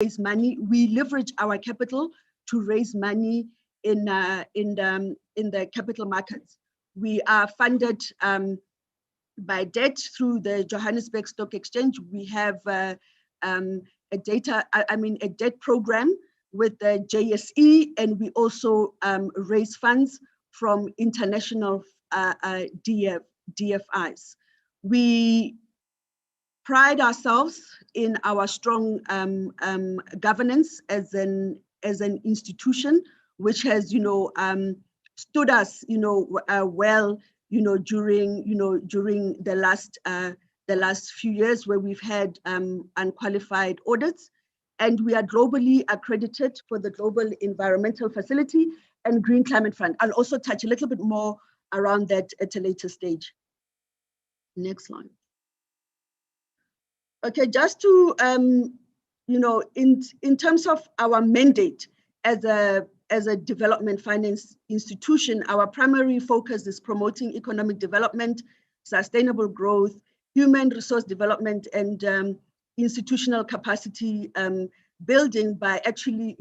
raise money. We leverage our capital to raise money in the capital markets. We are funded by debt through the Johannesburg Stock Exchange. We have a debt program with the JSE, and we also raise funds from international DFIs. We pride ourselves in our strong governance as an institution, which has, stood us, well, during the last few years, where we've had unqualified audits, and we are globally accredited for the Global Environmental Facility and Green Climate Fund. I'll also touch a little bit more around that at a later stage. Next slide. Okay, just to, in terms of our mandate as a development finance institution, our primary focus is promoting economic development, sustainable growth, human resource development, and institutional capacity building by actually,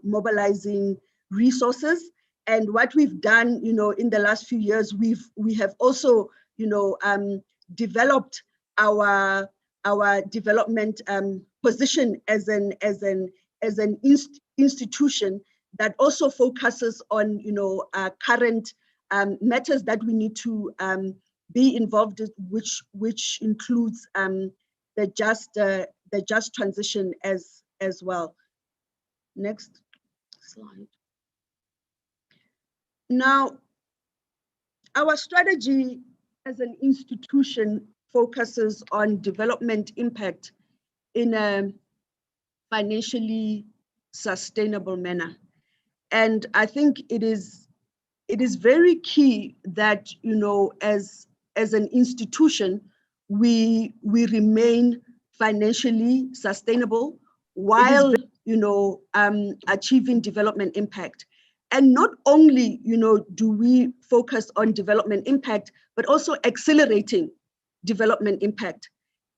mobilizing resources. And what we've done, in the last few years, we have also, developed our development position as an institution that also focuses on, current matters that we need to be involved in, which includes the just transition as well. Next slide. Now, our strategy as an institution focuses on development impact in a financially sustainable manner. And I think it is very key that, as an institution, we remain financially sustainable while, achieving development impact. And not only, do we focus on development impact, but also accelerating development impact.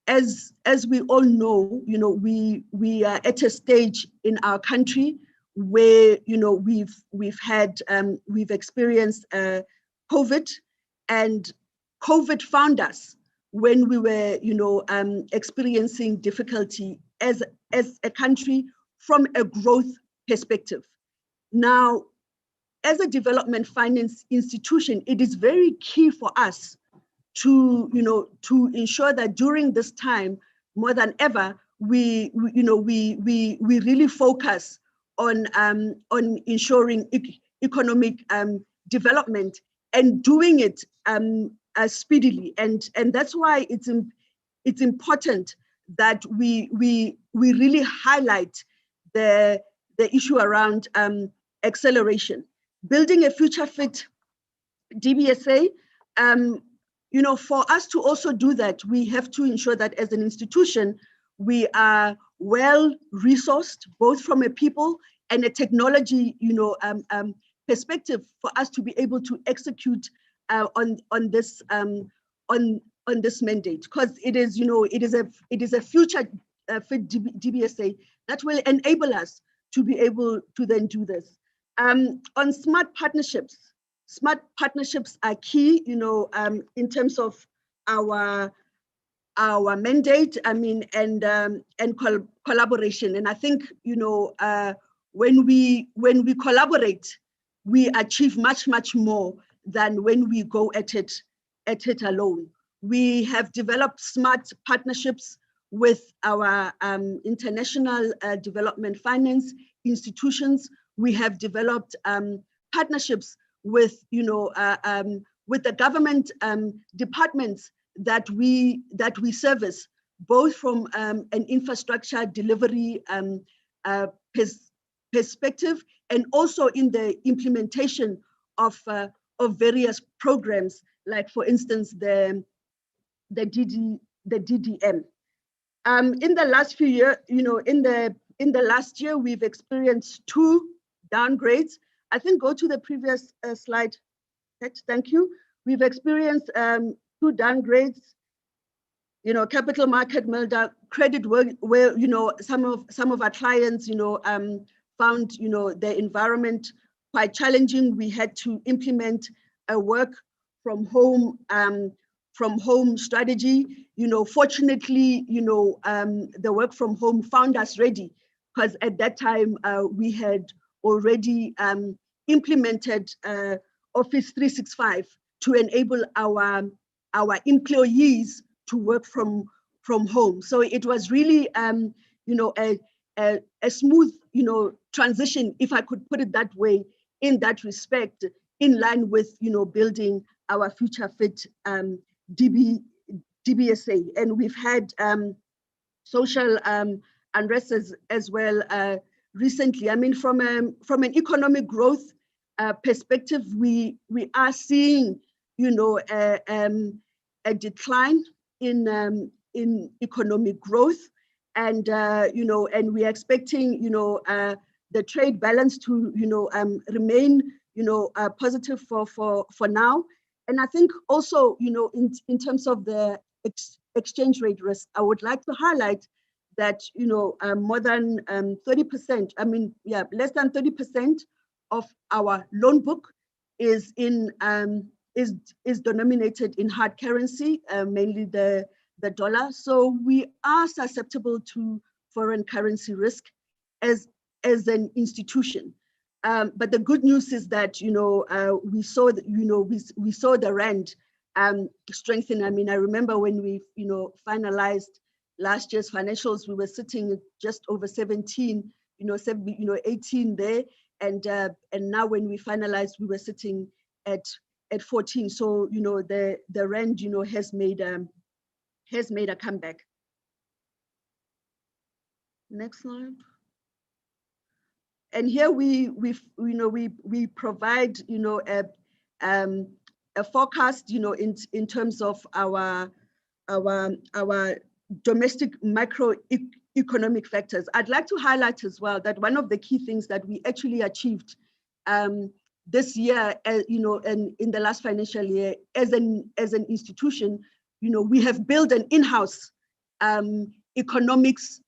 As we all know, we are at a stage in our country where, we've experienced COVID, and COVID found us when we were, experiencing difficulty as a country from a growth perspective. Now, as a development finance institution, it is very key for us to ensure that during this time, more than ever, we really focus on ensuring economic development and doing it speedily. And that's why it's important that we really highlight the issue around acceleration. Building a future fit Dbsa, for us to also do that, we have to ensure that as an institution, we are well resourced, both from a people and a technology, perspective, for us to be able to execute on this mandate, because it is a future fit Dbsa that will enable us to be able to then do this. On smart partnerships are key, in terms of our mandate, and collaboration. And I think, when we collaborate, we achieve much more than when we go at it alone. We have developed smart partnerships with our international development finance institutions. We have developed partnerships with the government departments that we service, both from an infrastructure delivery perspective, and also in the implementation of various programs, like, for instance, the DDM. In the last few years, in the last year, we've experienced 2 downgrades. I think go to the previous slide. Thank you. We've experienced 2 downgrades capital market meltdown, credit where some of our clients, found, the environment quite challenging. We had to implement a work from home strategy. Fortunately, the work from home found us ready, because at that time we had already implemented Office 365 to enable our employees to work from home. So it was really a smooth transition, if I could put it that way, in that respect, in line with building our future fit Dbsa. And we've had social unrest as well recently. I mean, from an economic growth perspective, we are seeing a decline in economic growth, and and we're expecting the trade balance to remain positive for now. And I think also in terms of the exchange rate risk, I would like to highlight that more than 30%, I mean, less than 30% of our loan book is denominated in hard currency, mainly the dollar. So we are susceptible to foreign currency risk as an institution. But the good news is that we saw we saw the rand strengthen. I mean, I remember when we finalized last year's financials, we were sitting just over 17, 18 there, and now when we finalized, we were sitting at 14. So the rand has made a comeback. Next slide. And here we provide a forecast in terms of our domestic macroeconomic factors. I'd like to highlight as well that one of the key things that we actually achieved this year, and in the last financial year, as an institution, we have built an in-house economics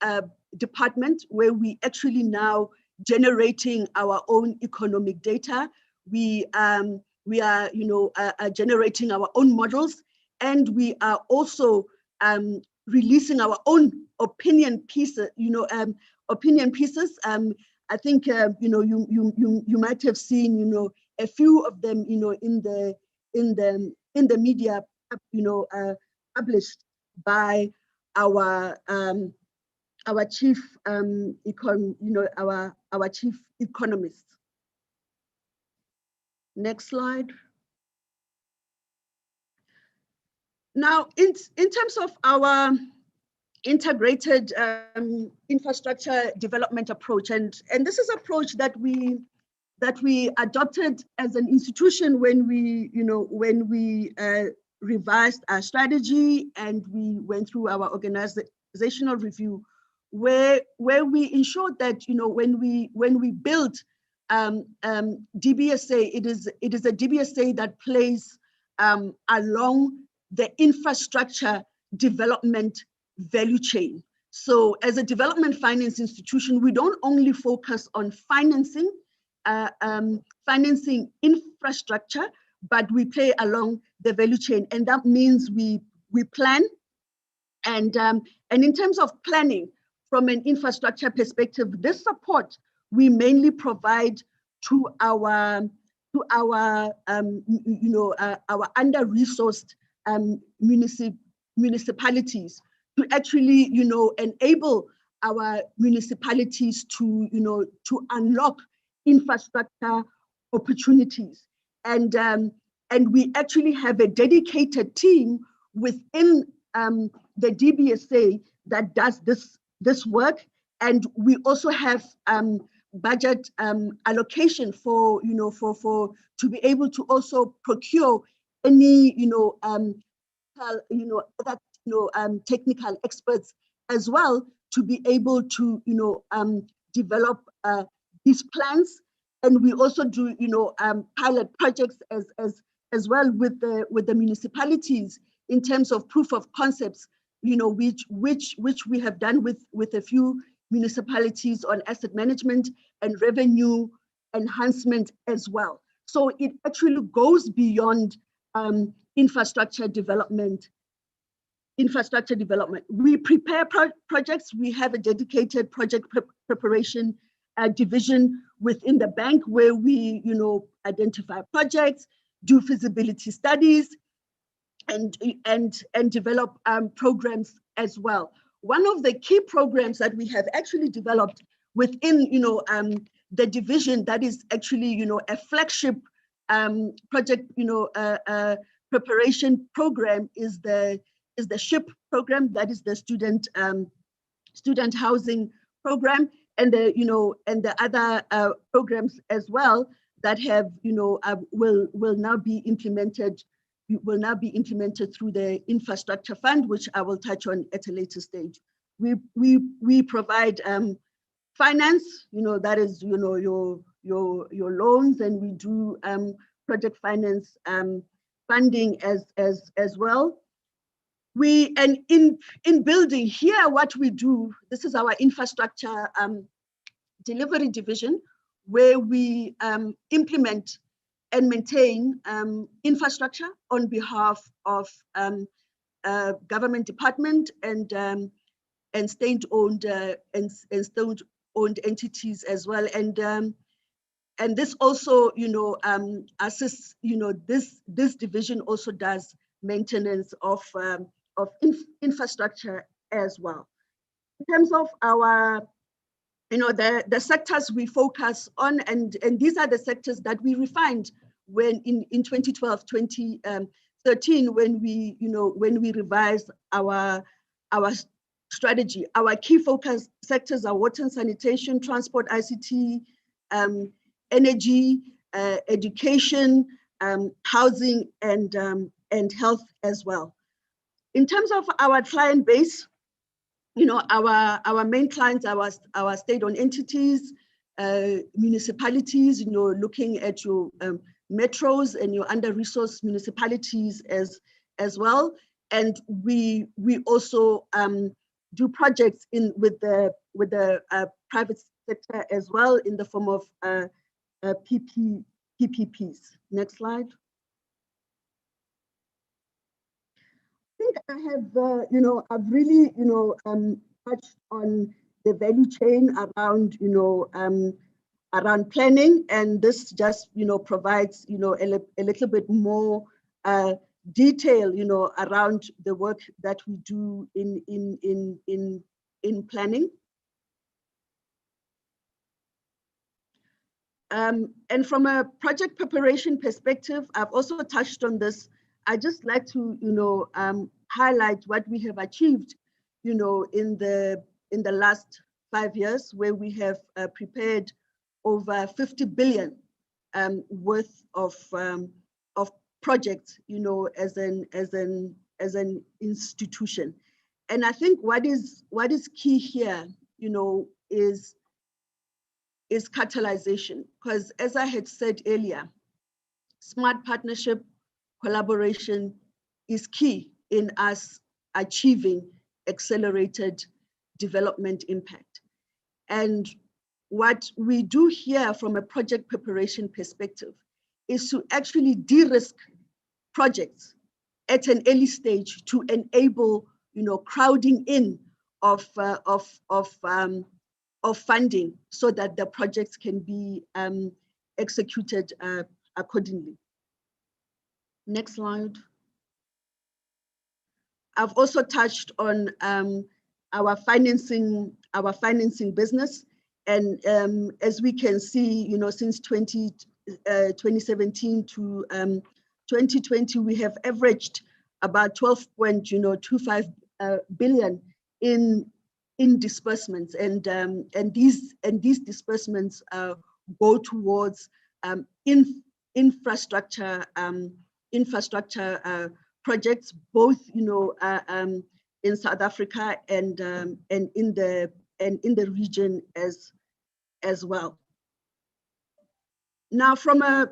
department where we actually now generating our own economic data. We are generating our own models, and we are also releasing our own opinion pieces. I think you might have seen a few of them in the media published by our chief our chief economist. Next slide. Now, in terms of our integrated infrastructure development approach, and this is an approach that we adopted as an institution when we revised our strategy and we went through our organizational review, where we ensured that when we build Dbsa, it is a Dbsa that plays along the infrastructure development value chain. So as a development finance institution, we don't only focus on financing infrastructure, but we play along the value chain. And that means we plan, and in terms of planning from an infrastructure perspective, this support we mainly provide to our under-resourced municipalities, to actually enable our municipalities to unlock infrastructure opportunities. And we actually have a dedicated team within the Dbsa that does this work, and we also have budget allocation for to be able to also procure any technical experts as well, to be able to develop these plans. And we also do pilot projects as well with the municipalities in terms of proof of concepts which we have done with a few municipalities on asset management and revenue enhancement as well. So it actually goes beyond infrastructure development. We prepare projects. We have a dedicated project preparation division within the bank where we, identify projects, do feasibility studies, and develop programs as well. One of the key programs that we have actually developed within, the division that is actually, a flagship project, preparation program is the SHIP program, that is the student housing program, and the other programs as well that have will now be implemented through the infrastructure fund, which I will touch on at a later stage. We provide finance, that is your loans, and we do project finance funding as well. And in building here, what we do, this is our infrastructure delivery division, where we implement and maintain infrastructure on behalf of government department and state-owned entities as well. And this also, assists, this division also does maintenance of infrastructure as well. In terms of our, the sectors we focus on, and these are the sectors that we refined when in 2012, 2013, when we revised our strategy. Our key focus sectors are water and sanitation, transport, ICT, energy, education, housing, and health as well. In terms of our client base, our main clients are our state-owned entities, municipalities, looking at your metros and your under-resourced municipalities as well. And we also do projects with the private sector as well in the form of PPPs. Next slide. I think I have, I've really, touched on the value chain around, around planning, and this just, provides, a little bit more detail, around the work that we do in planning. And from a project preparation perspective, I've also touched on this. I just like to, highlight what we have achieved, in the last 5 years, where we have prepared over 50 billion worth of projects, as an institution. And I think what is key here, is catalyzation, because as I had said earlier, smart partnership, collaboration is key in us achieving accelerated development impact. And what we do here from a project preparation perspective is to actually de-risk projects at an early stage to enable, crowding in of funding so that the projects can be executed accordingly. Next slide. I've also touched on our financing business, and as we can see, since 2017 to 2020, we have averaged about 12.25 billion in disbursements, and these disbursements go towards infrastructure projects, both in South Africa and in the region as well. Now, from an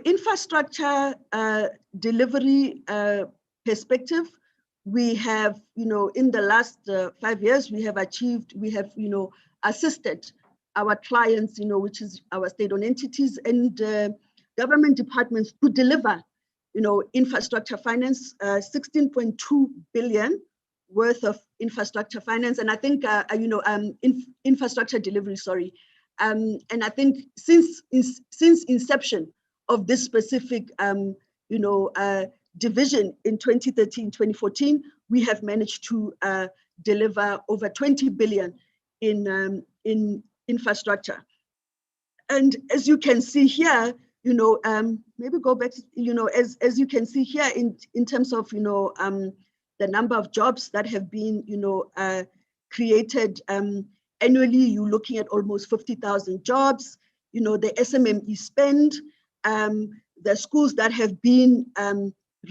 infrastructure delivery perspective, we have, in the last 5 years, we have assisted our clients, which is our state-owned entities and government departments to deliver, infrastructure finance, 16.2 billion worth of infrastructure finance. And I think, infrastructure delivery, sorry. And I think since inception of this specific, division in 2013, 2014, we have managed to deliver over 20 billion in infrastructure. And as you can see here, maybe go back, as you can see here in terms of, the number of jobs that have been, created annually, you're looking at almost 50,000 jobs, the SMME spend, the schools that have been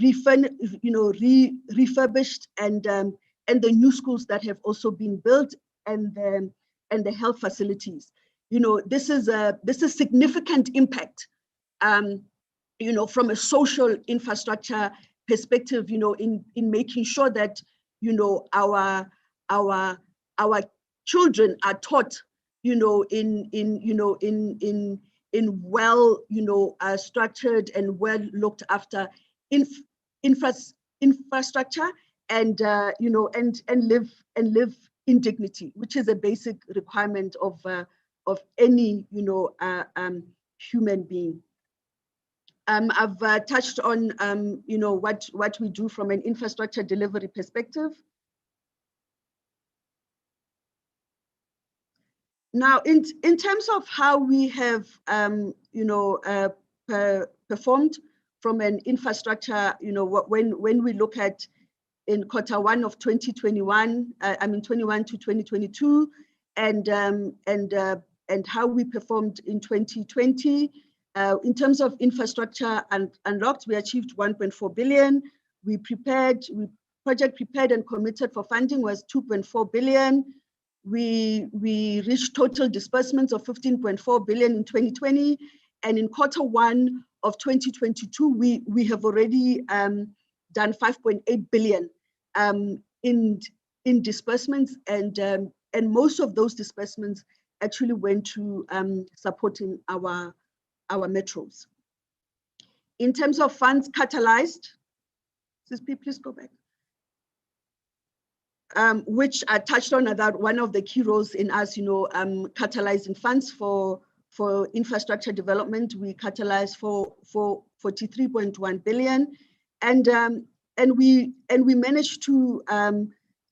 refurbished and the new schools that have also been built and the health facilities. This is significant impact, from a social infrastructure perspective, in making sure that, our children are taught, in well, structured and well looked after infrastructure and, and live in dignity, which is a basic requirement of any, human being. I've touched on, what we do from an infrastructure delivery perspective. Now, in terms of how we have, performed from an infrastructure, when we look at in Q1 of 2021, 21 to 2022, and how we performed in 2020. In terms of infrastructure unlocked, we achieved 1.4 billion. Project prepared and committed for funding was 2.4 billion. We reached total disbursements of 15.4 billion in 2020. And in Q1 of 2022, we have already done 5.8 billion in disbursements, and most of those disbursements actually went to supporting our metros. In terms of funds catalyzed, please go back. Which I touched on about one of the key roles in us, catalyzing funds for infrastructure development. We catalyzed for 43.1 billion, and we managed to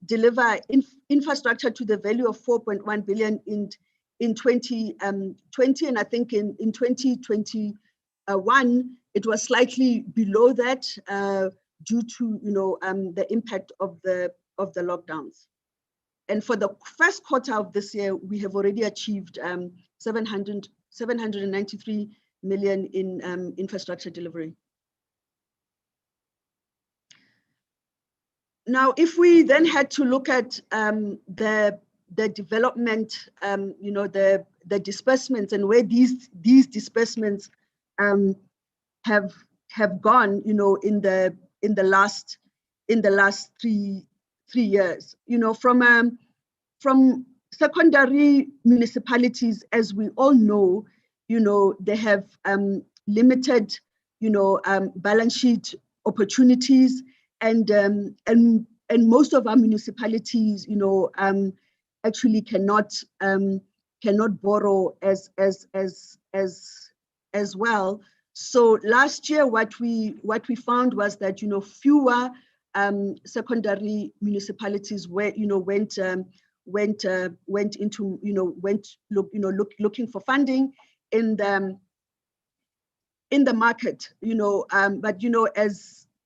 deliver infrastructure to the value of 4.1 billion in 2020, and I think in 2021 it was slightly below that due to the impact of the lockdowns. And for the first quarter of this year, we have already achieved 793 million in infrastructure delivery. Now, if we then had to look at the development, the disbursements and where these disbursements have gone, in the last 3 years, from secondary municipalities, as we all know, they have limited, balance sheet opportunities, and most of our municipalities, actually cannot borrow as well. So last year, what we found was that fewer secondary municipalities went looking for funding in the market, but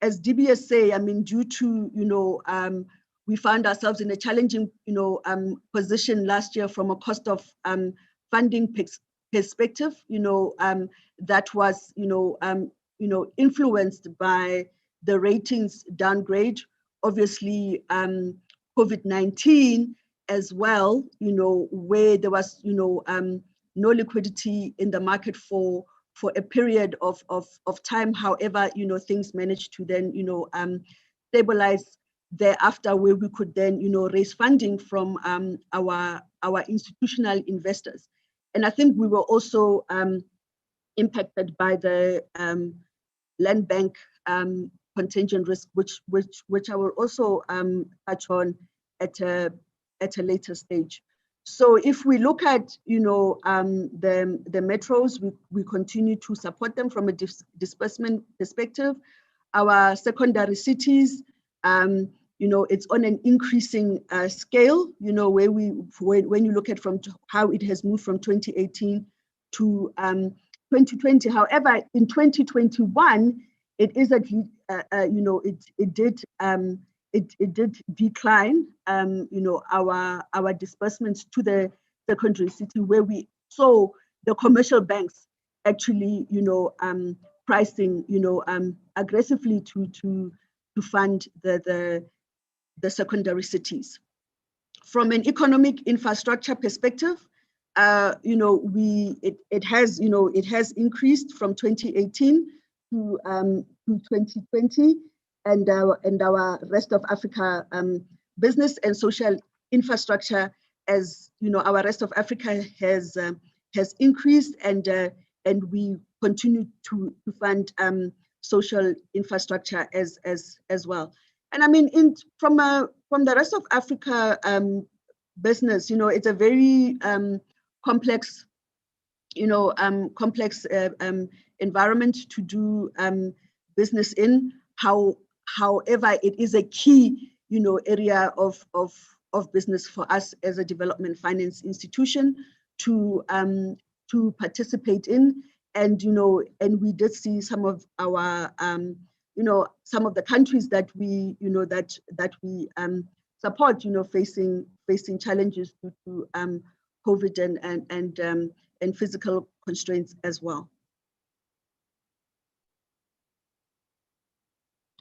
as Dbsa, due to we found ourselves in a challenging position last year from a cost of funding perspective, that was influenced by the ratings downgrade, obviously COVID-19 as well, where there was no liquidity in the market for a period of time. However, things managed to then stabilize thereafter, where we could then, raise funding from our institutional investors. And I think we were also impacted by the land bank contingent risk, which I will also touch on at a later stage. So if we look at the metros, we continue to support them from a disbursement perspective. Our secondary cities, it's on an increasing scale, where when you look at from how it has moved from 2018 to 2020. However, in 2021, it is at it did decline. Our disbursements to the secondary city, where we saw the commercial banks actually, pricing, aggressively to fund the secondary cities. From an economic infrastructure perspective, it has increased from 2018 to 2020, and our rest of Africa business and social infrastructure, as our rest of Africa has increased, and we continue to fund social infrastructure as well. And I mean, from the rest of Africa business, it's a very complex, environment to do business in. However, it is a key, area of business for us as a development finance institution to participate in. And and we did see some of our some of the countries that we that we support facing challenges due to COVID and physical constraints as well.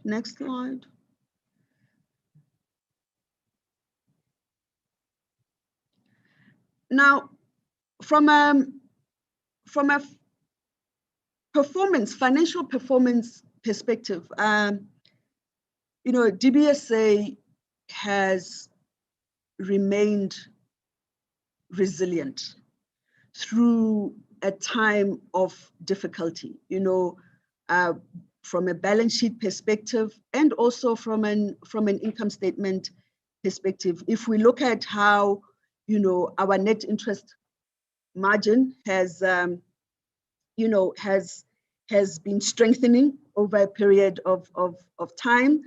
Next slide. Now, from a financial performance perspective, Dbsa has remained resilient through a time of difficulty, from a balance sheet perspective and also from an income statement perspective. If we look at how our net interest margin has been strengthening over a period of time,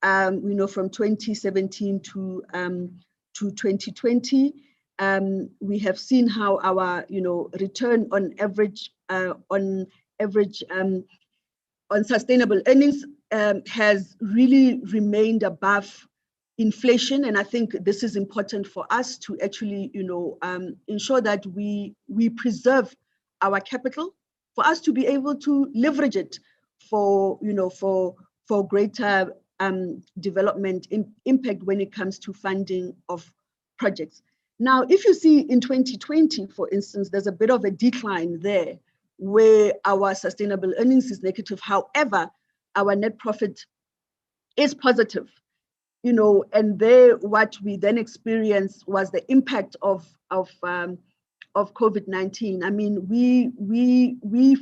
from 2017 to 2020, we have seen how our return on average on sustainable earnings has really remained above inflation. And I think this is important for us to actually ensure that we preserve our capital, for us to be able to leverage it for greater development impact when it comes to funding of projects. Now, if you see in 2020, for instance, there's a bit of a decline there where our sustainable earnings is negative. However, our net profit is positive, and there what we then experienced was the impact of COVID-19. I mean, we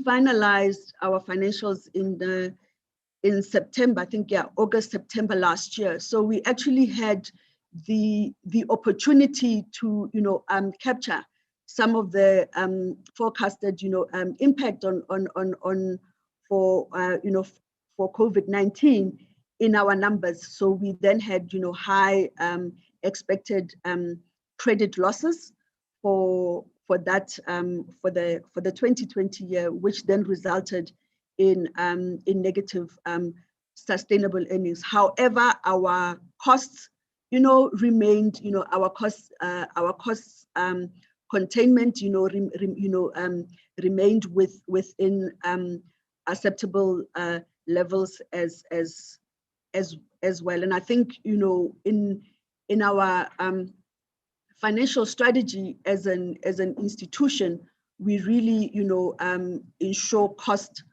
finalized our financials in September, I think, August, September last year. So we actually had the opportunity to capture some of the forecasted impact for COVID-19 in our numbers. So we then had high expected credit losses for that for the 2020 year, which then resulted in negative sustainable earnings. However, our costs remained, our costs containment remained within acceptable levels as well. And I think in our financial strategy as an institution, we really ensure cost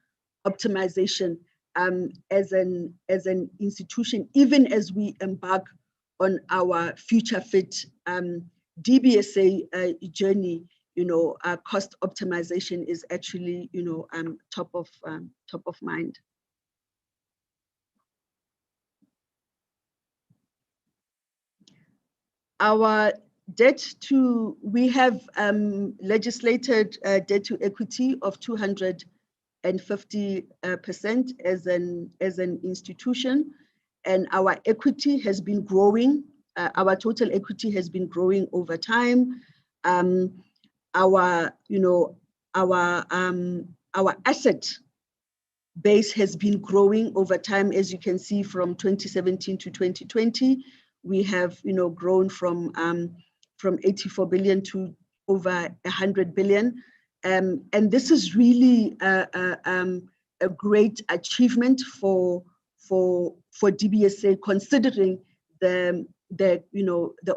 optimization as an institution, even as we embark on our future fit Dbsa journey. Cost optimization is actually top of mind. Our we have legislated debt to equity of 250% as an institution, and our equity has been growing. Our total equity has been growing over time. Our asset base has been growing over time, as you can see, from 2017 to 2020. We have grown from 84 billion to over 100 billion. And this is really a great achievement for Dbsa, considering the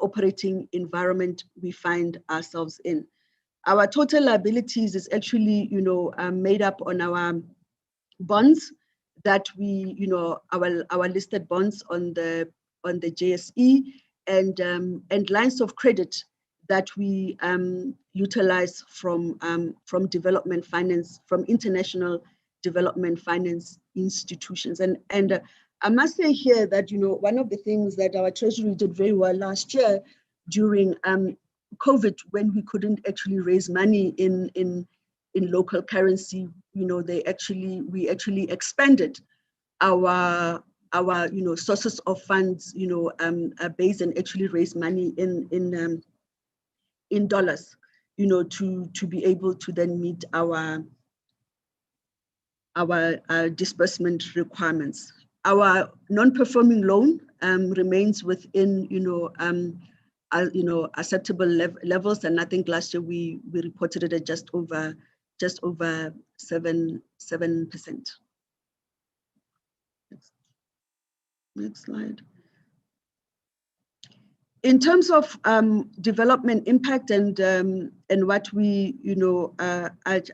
operating environment we find ourselves in. Our total liabilities is actually made up on our bonds that we our listed bonds on the JSE, and lines of credit that we utilize from development finance, from international development finance institutions. And I must say here that one of the things that our treasury did very well last year during COVID, when we couldn't actually raise money in local currency, we actually expanded our sources of funds, base, and actually raise money in dollars, to be able to then meet our disbursement requirements. Our non-performing loan remains within acceptable levels, and I think last year we reported it at just over 7%. Next slide. In terms of development impact and what we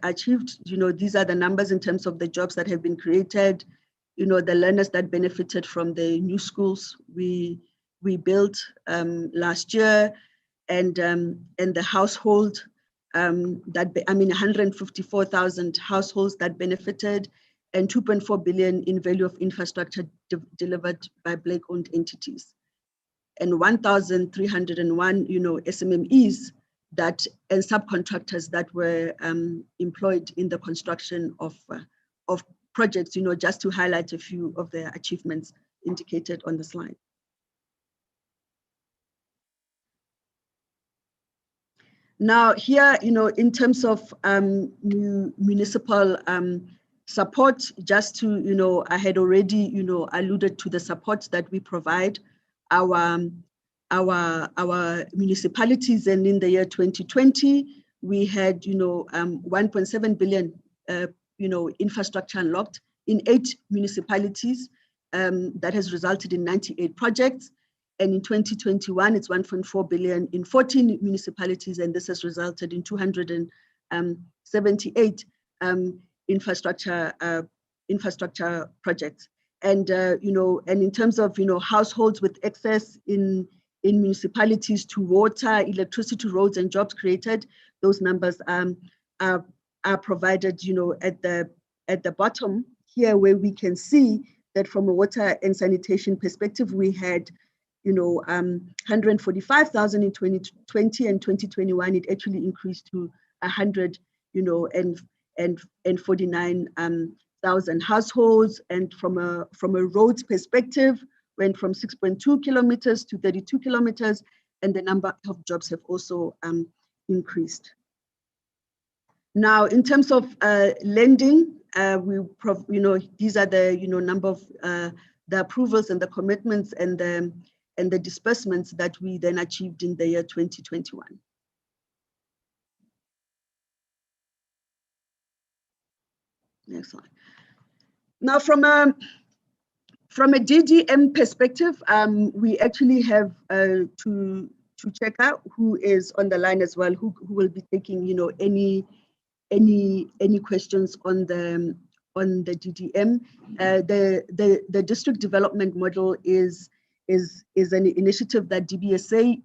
achieved, these are the numbers in terms of the jobs that have been created, the learners that benefited from the new schools we built last year, and the household 154,000 households that benefited, and 2.4 billion in value of infrastructure delivered by Black-owned entities, and 1,301 SMMEs and subcontractors that were employed in the construction of projects, just to highlight a few of the achievements indicated on the slide. Now here, in terms of municipal support, just to, I had already, alluded to the support that we provide our municipalities, and in the year 2020, we had, 1.7 billion, infrastructure unlocked in 8 municipalities. That has resulted in 98 projects. And in 2021, it's 1.4 billion in 14 municipalities, and this has resulted in 278 infrastructure projects. And and in terms of households with access in municipalities to water, electricity, roads, and jobs created, those numbers are provided at the bottom here, where we can see that from a water and sanitation perspective, we had 145,000 in 2020, and 2021 it actually increased to 149,000 households, and from a roads perspective went from 6.2 kilometers to 32 kilometers, and the number of jobs have also increased. Now, in terms of lending, these are the number of the approvals and the commitments and the disbursements that we then achieved in the year 2021. Next slide. Now, from a DDM perspective, we actually have to check out who is on the line as well, who will be taking any questions on the the DDM. The district development model is an initiative that Dbsa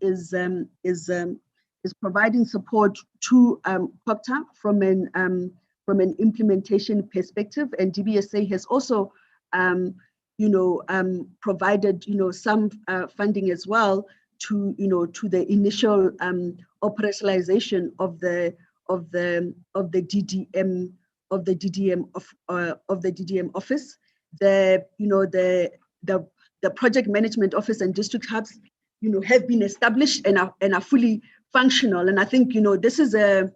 is providing support to COGTA from an implementation perspective, and Dbsa has also provided some funding as well to the initial operationalization of the DDM office. The project management office and district hubs have been established and are fully functional, and I think this is a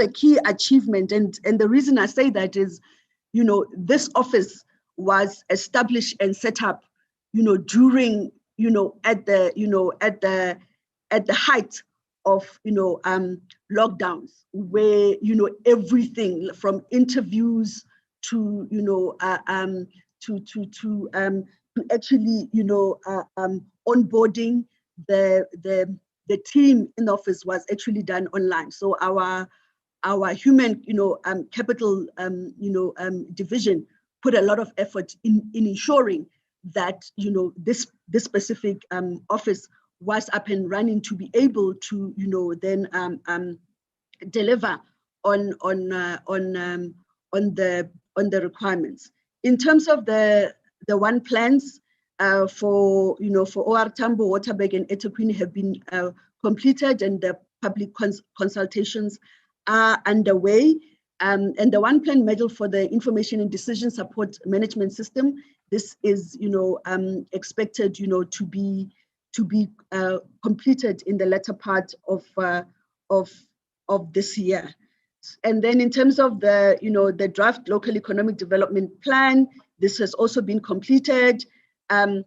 key achievement, and the reason I say that is this office was established and set up during at the height of lockdowns, where everything from interviews to actually onboarding the team in the office was actually done online. So our human capital division put a lot of effort in ensuring that this specific office was up and running to be able to then deliver on the requirements. In terms of the one plans for OR Tambo, Waterberg, and eThekwini have been completed, and the public consultations are underway. And the one plan model for the information and decision support management system, this is expected to be completed in the latter part of this year. And then in terms of the draft local economic development plan, this has also been completed. And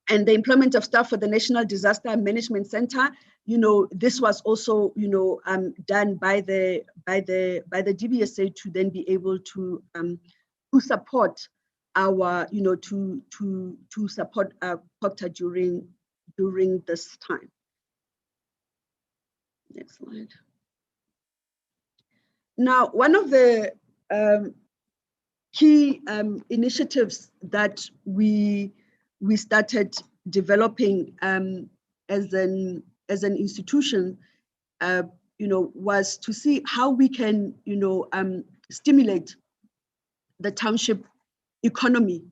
the employment of staff for the National Disaster Management Center, this was also done by the Dbsa to then be able to support our to support COGTA during this time. Next slide. Now, one of the key initiatives that we started developing as an institution, was to see how we can, stimulate the township economy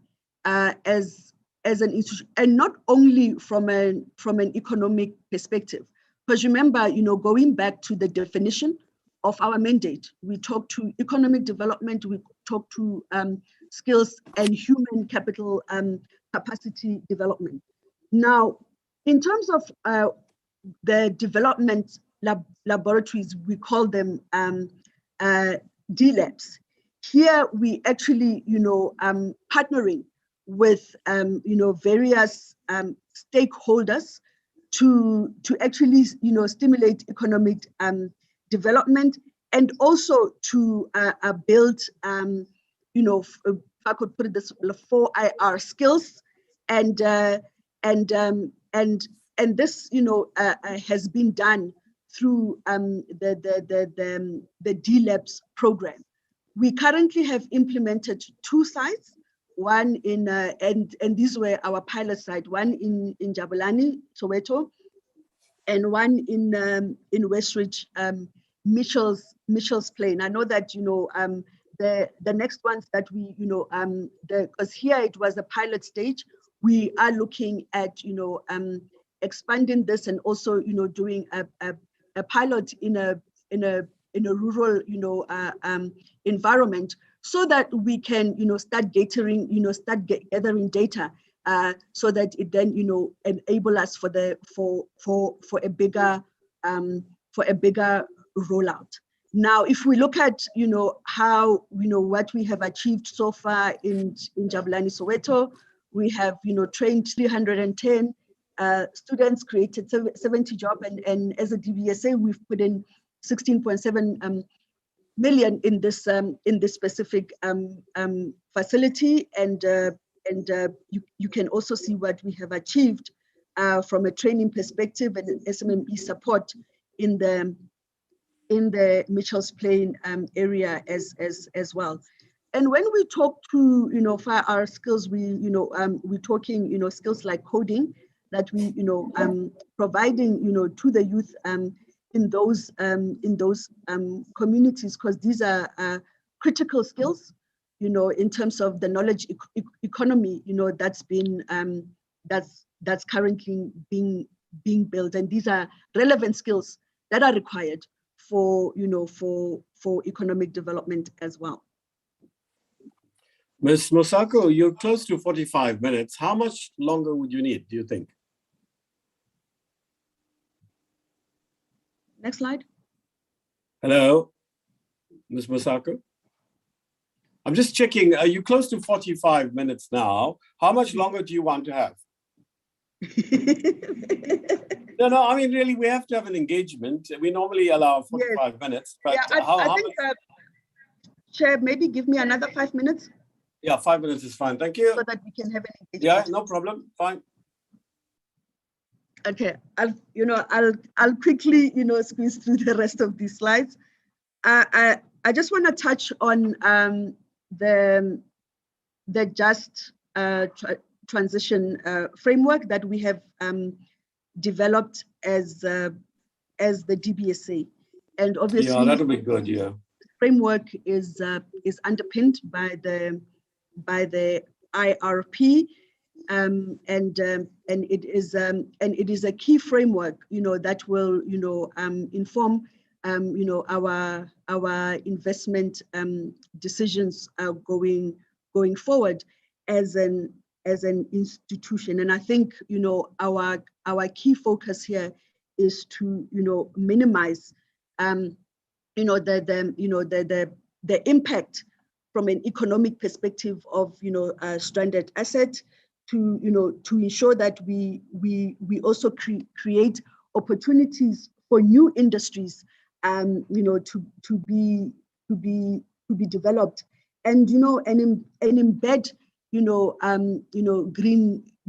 as an institution, and not only from an economic perspective. Because remember, going back to the definition of our mandate, we talk to economic development, we talk to skills and human capital capacity development. Now, in terms of the development laboratories, we call them DLabs. Here we actually, partnering with, various stakeholders to actually, stimulate economic development, and also to build, if I could put it this, 4 IR skills, and this, has been done through the DLabs program. We currently have implemented 2 sites, one in, and these were our pilot site, one in Jabulani, Soweto, and one in Westridge, Mitchell's Plain. I know that, the next ones that we, because here it was a pilot stage, we are looking at, expanding this, and also, doing a pilot in a rural, environment, so that we can, start gathering data, so that it then, enable us for a bigger rollout. Now, if we look at, how, what we have achieved so far in Jabulani, Soweto, we have, trained 310 students, created 70 jobs, and as a Dbsa, we've put in 16.7 million in this specific facility, and you can also see what we have achieved from a training perspective and SMME support in the Mitchell's Plain area as well. And when we talk to, for our skills, we're talking, skills like coding that we, providing, to the youth in those communities, because these are critical skills, in terms of the knowledge economy, that's been that's currently being built, and these are relevant skills that are required for for economic development as well. Ms. Mosako, you're close to 45 minutes. How much longer would you need, do you think? Next slide. Hello, Ms. Mosako? I'm just checking, are you close to 45 minutes now? How much longer do you want to have? No, I mean, really, we have to have an engagement. We normally allow 45 minutes, but yeah, I think, Chair, maybe give me another 5 minutes. Yeah, 5 minutes is fine. Thank you. So that we can have an engagement. Yeah, no problem. Fine. Okay, I'll quickly, squeeze through the rest of these slides. I just want to touch on the just transition framework that we have developed as the Dbsa, and obviously, yeah, that'll be good. Yeah, the framework is underpinned by the IRP, and it is a key framework, that will inform our investment decisions going forward as an institution. And I think our key focus here is to minimize the impact from an economic perspective of stranded asset, to ensure that we also create opportunities for new industries to be developed, and and embed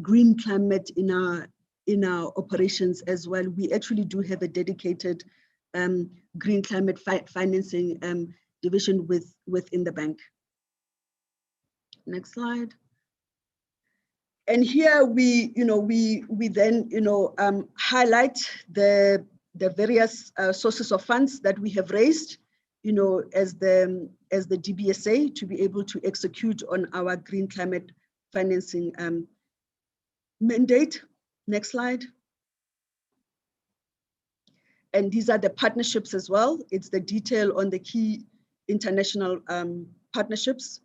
green climate in our operations as well. We actually do have a dedicated green climate financing division within the bank. Next slide. And here we then highlight the various sources of funds that we have raised as the Dbsa to be able to execute on our green climate financing mandate. Next slide. And these are the partnerships as well. It's the detail on the key international partnerships.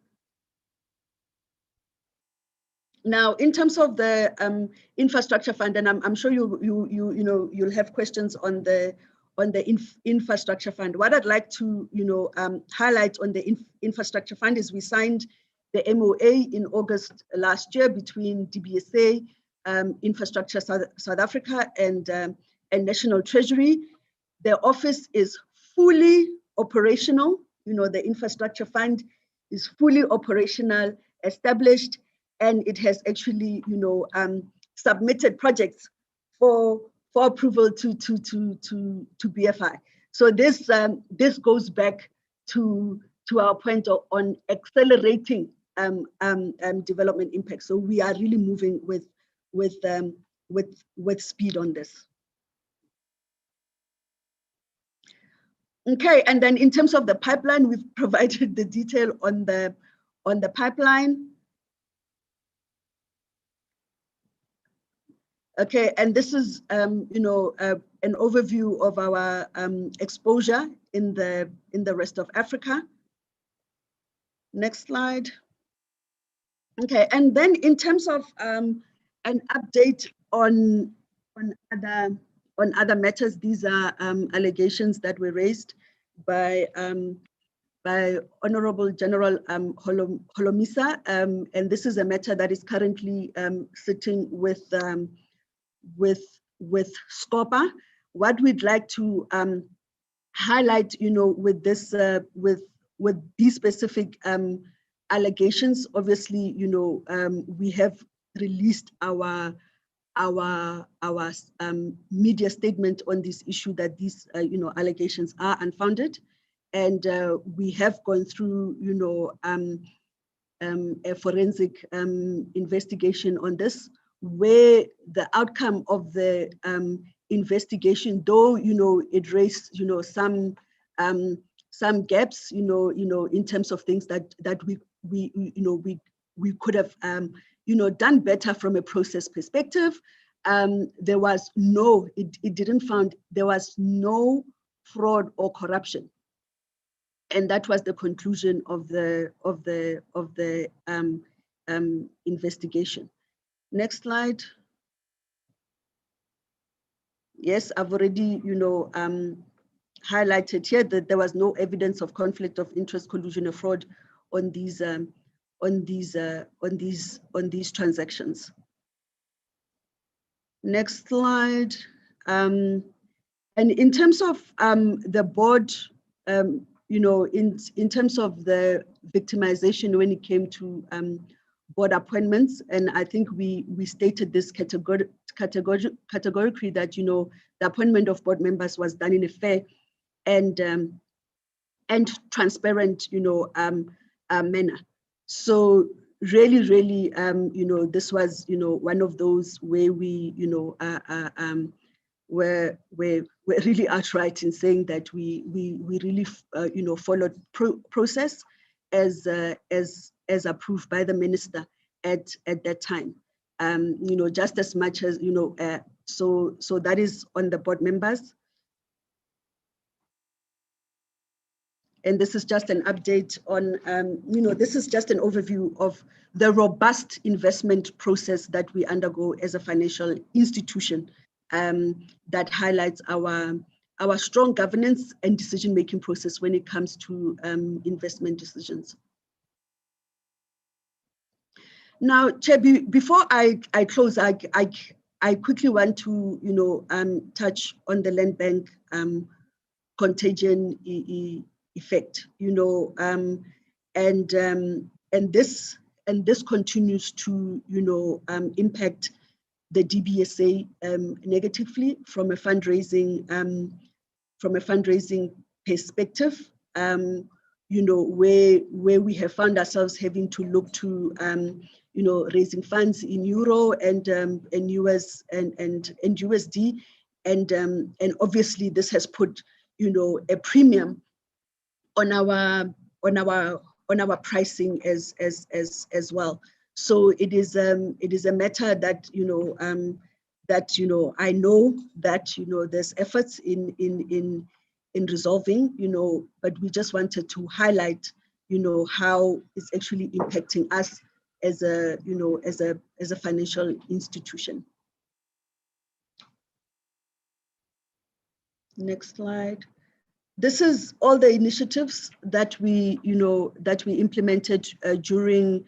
Now, in terms of the infrastructure fund, and I'm sure you'll have questions on the infrastructure fund. What I'd like to highlight on the infrastructure fund is we signed the MOA in August last year between Dbsa, Infrastructure South Africa, and National Treasury. The office is fully operational. The infrastructure fund is fully operational, established, and it has actually, submitted projects for approval to BFI. So this goes back to our point on accelerating development impact. So we are really moving with speed on this. Okay, and then in terms of the pipeline, we've provided the detail on the pipeline. Okay, and this is an overview of our exposure in the rest of Africa. Next slide. Okay, and then in terms of an update on other matters, these are allegations that were raised by Honorable General Holomisa, and this is a matter that is currently sitting with SCOPA. What we'd like to highlight, with this, with these specific allegations, obviously, we have released our media statement on this issue that these, allegations are unfounded, And we have gone through, you know, a forensic investigation on this, where the outcome of the investigation, though, you know, it raised, you know, some gaps, you know, in terms of things that we could have, you know, done better from a process perspective. There was no, it didn't found, there was no fraud or corruption. And that was the conclusion of the investigation. Next slide. Yes, I've already, you know, highlighted here that there was no evidence of conflict of interest, collusion, or fraud on these transactions. Next slide. And in terms of the board, you know, in terms of the victimization when it came to board appointments, and I think we stated this categorically that, you know, the appointment of board members was done in a fair and transparent, you know, manner. So really, you know, this was, you know, one of those where we, you know, we're really outright in saying that we really, you know, followed process as approved by the minister at that time. You know, just as much as, you know, so that is on the board members. And this is just an update on, you know, this is just an overview of the robust investment process that we undergo as a financial institution, that highlights our strong governance and decision-making process when it comes to investment decisions. Now, Chair, before I close, I quickly want to, you know, touch on the land bank contagion effect, you know, and this continues to, you know, impact the Dbsa negatively from a fundraising perspective. You know, where we have found ourselves having to look to, you know, raising funds in euro and US and USD, and obviously this has put, you know, a premium on our pricing as well. So it is a matter that, you know, I know that, you know, there's efforts in resolving, you know, but we just wanted to highlight, you know, how it's actually impacting us as a, you know, as a financial institution. Next slide. This is all the initiatives that we, you know, that we implemented during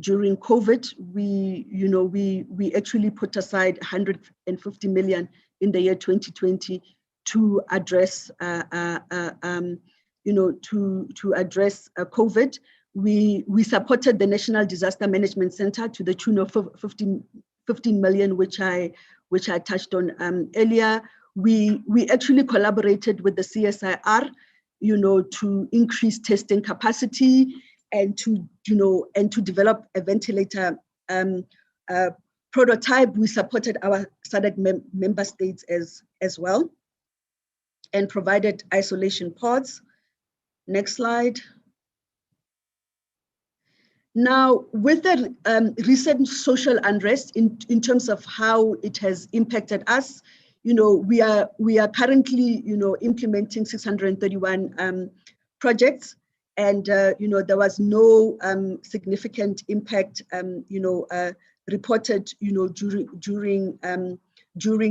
COVID. We, you know, we actually put aside 150 million in the year 2020 to address, you know, to address COVID. We supported the National Disaster Management Center to the tune of 15 million, which I touched on earlier. We actually collaborated with the CSIR, you know, to increase testing capacity and to, you know, and to develop a ventilator prototype. We supported our SADC member states as well, and provided isolation pods. Next slide. Now, with the recent social unrest in terms of how it has impacted us, you know, we are currently, you know, implementing 631 projects, and you know, there was no significant impact, you know, reported, you know, during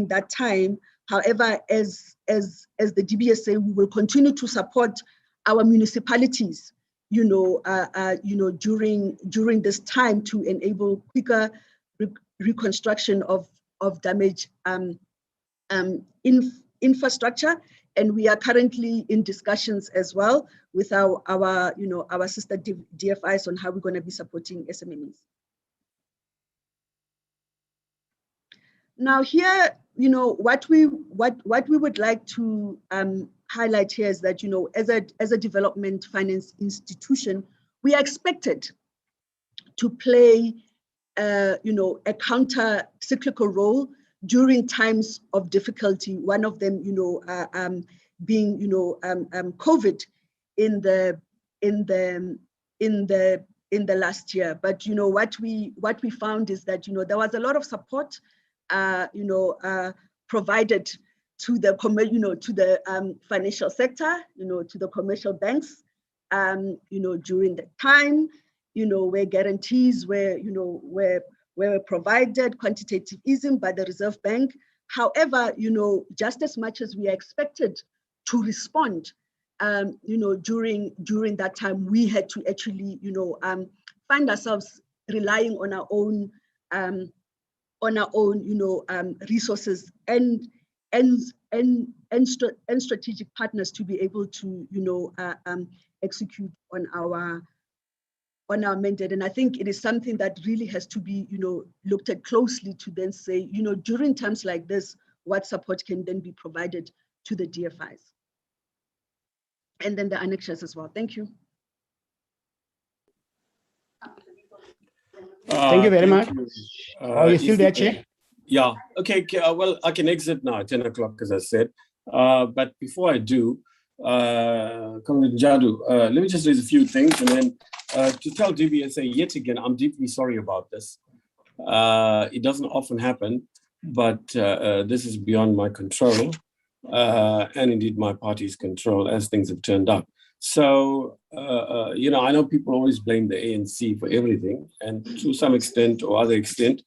that time. However, as the Dbsa, we will continue to support our municipalities, you know, during this time to enable quicker reconstruction of damaged infrastructure. And we are currently in discussions as well with our you know, our sister DFIs on how we're going to be supporting SMMEs. Now here, you know, what we would like to highlight here is that, as a development finance institution, we are expected to play, a counter-cyclical role during times of difficulty. One of them, being, COVID in the last year. But what we found is that there was a lot of support, provided to the financial sector, to the commercial banks, during the time, where guarantees were provided, quantitative easing by the Reserve Bank. However, just as much as we are expected to respond, during that time, we had to actually, find ourselves relying on our own, resources and strategic partners to be able to, execute on our mandate. And I think it is something that really has to be, looked at closely to then say, during times like this, what support can then be provided to the DFIs. And then the annexures as well. Thank you. Thank you very much. Are you still there, Chair? Yeah. Okay. Well, I can exit now at 10 o'clock, as I said. But before I do, Comrade Njadu, let me just raise a few things, and then to tell Dbsa yet again, I'm deeply sorry about this. It doesn't often happen, but this is beyond my control, and indeed my party's control, as things have turned out. So, I know people always blame the ANC for everything, and to some extent or other extent,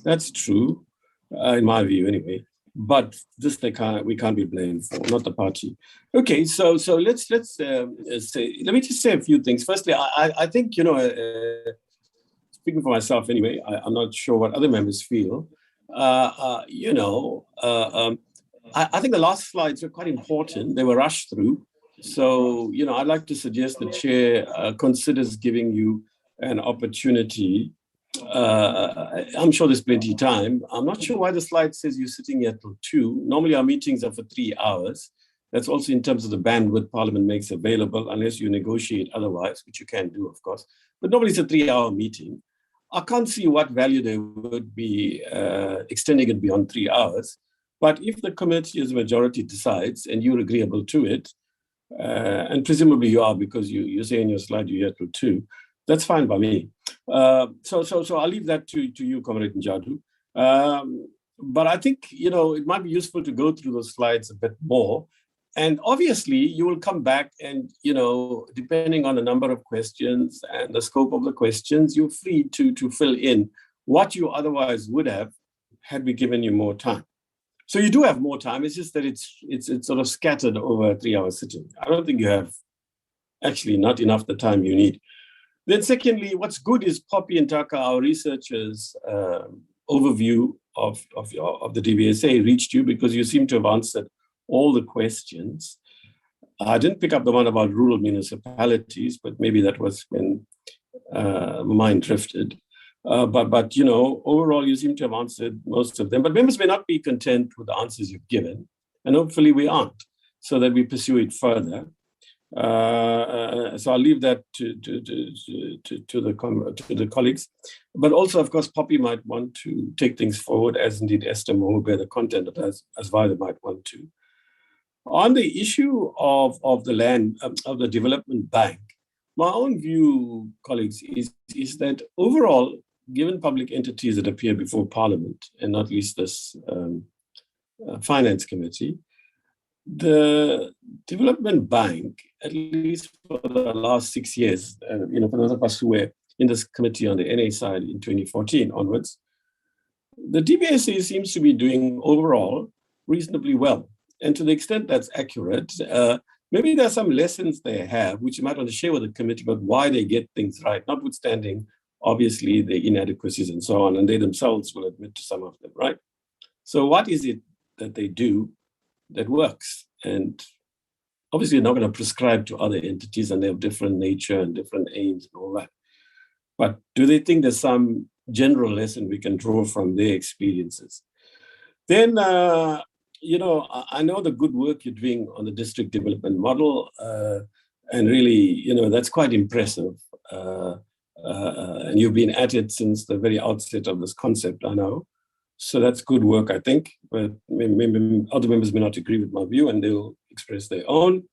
that's true, in my view anyway. But this we can't be blamed for, not the party. Okay, so let's say, let me just say a few things. Firstly, I think, speaking for myself anyway, I'm not sure what other members feel. I think the last slides were quite important. They were rushed through. So, I'd like to suggest the chair considers giving you an opportunity. I'm sure there's plenty of time. I'm not sure why the slide says you're sitting here till 2. Normally our meetings are for 3 hours. That's also in terms of the bandwidth Parliament makes available, unless you negotiate otherwise, which you can do, of course. But normally it's a 3-hour meeting. I can't see what value there would be extending it beyond 3 hours. But if the committee as a majority decides, and you're agreeable to it, and presumably you are, because you say in your slide you're here till 2, that's fine by me. So I'll leave that to you, Comrade Njadu. But I think, it might be useful to go through those slides a bit more. And obviously, you will come back and, depending on the number of questions and the scope of the questions, you're free to fill in what you otherwise would have had we given you more time. So you do have more time. It's just that it's sort of scattered over a 3-hour sitting. I don't think you have actually not enough the time you need. Then secondly, what's good is Poppy and Taka, our researchers' overview of the Dbsa reached you, because you seem to have answered all the questions. I didn't pick up the one about rural municipalities, but maybe that was when my mind drifted. But overall, you seem to have answered most of them. But members may not be content with the answers you've given, and hopefully we aren't, so that we pursue it further. So I'll leave that to the colleagues. But also, of course, Poppy might want to take things forward, as indeed Esther Mohube, the content of as Vida might want to. On the issue of the land, of the development bank, my own view, colleagues, is that overall, given public entities that appear before Parliament, and not least this Finance Committee, the development bank, at least for the last 6 years, for those of us who were in this committee on the NA side in 2014 onwards, the Dbsa seems to be doing overall reasonably well. And to the extent that's accurate, maybe there are some lessons they have, which you might want to share with the committee about why they get things right, notwithstanding, obviously, the inadequacies and so on, and they themselves will admit to some of them, right? So what is it that they do that works? And obviously, you're not going to prescribe to other entities, and they have different nature and different aims and all that. But do they think there's some general lesson we can draw from their experiences? Then you know, I know the good work you're doing on the district development model, and really, you know, that's quite impressive. And you've been at it since the very outset of this concept, I know. So that's good work, I think. But maybe other members may not agree with my view and they'll express their own.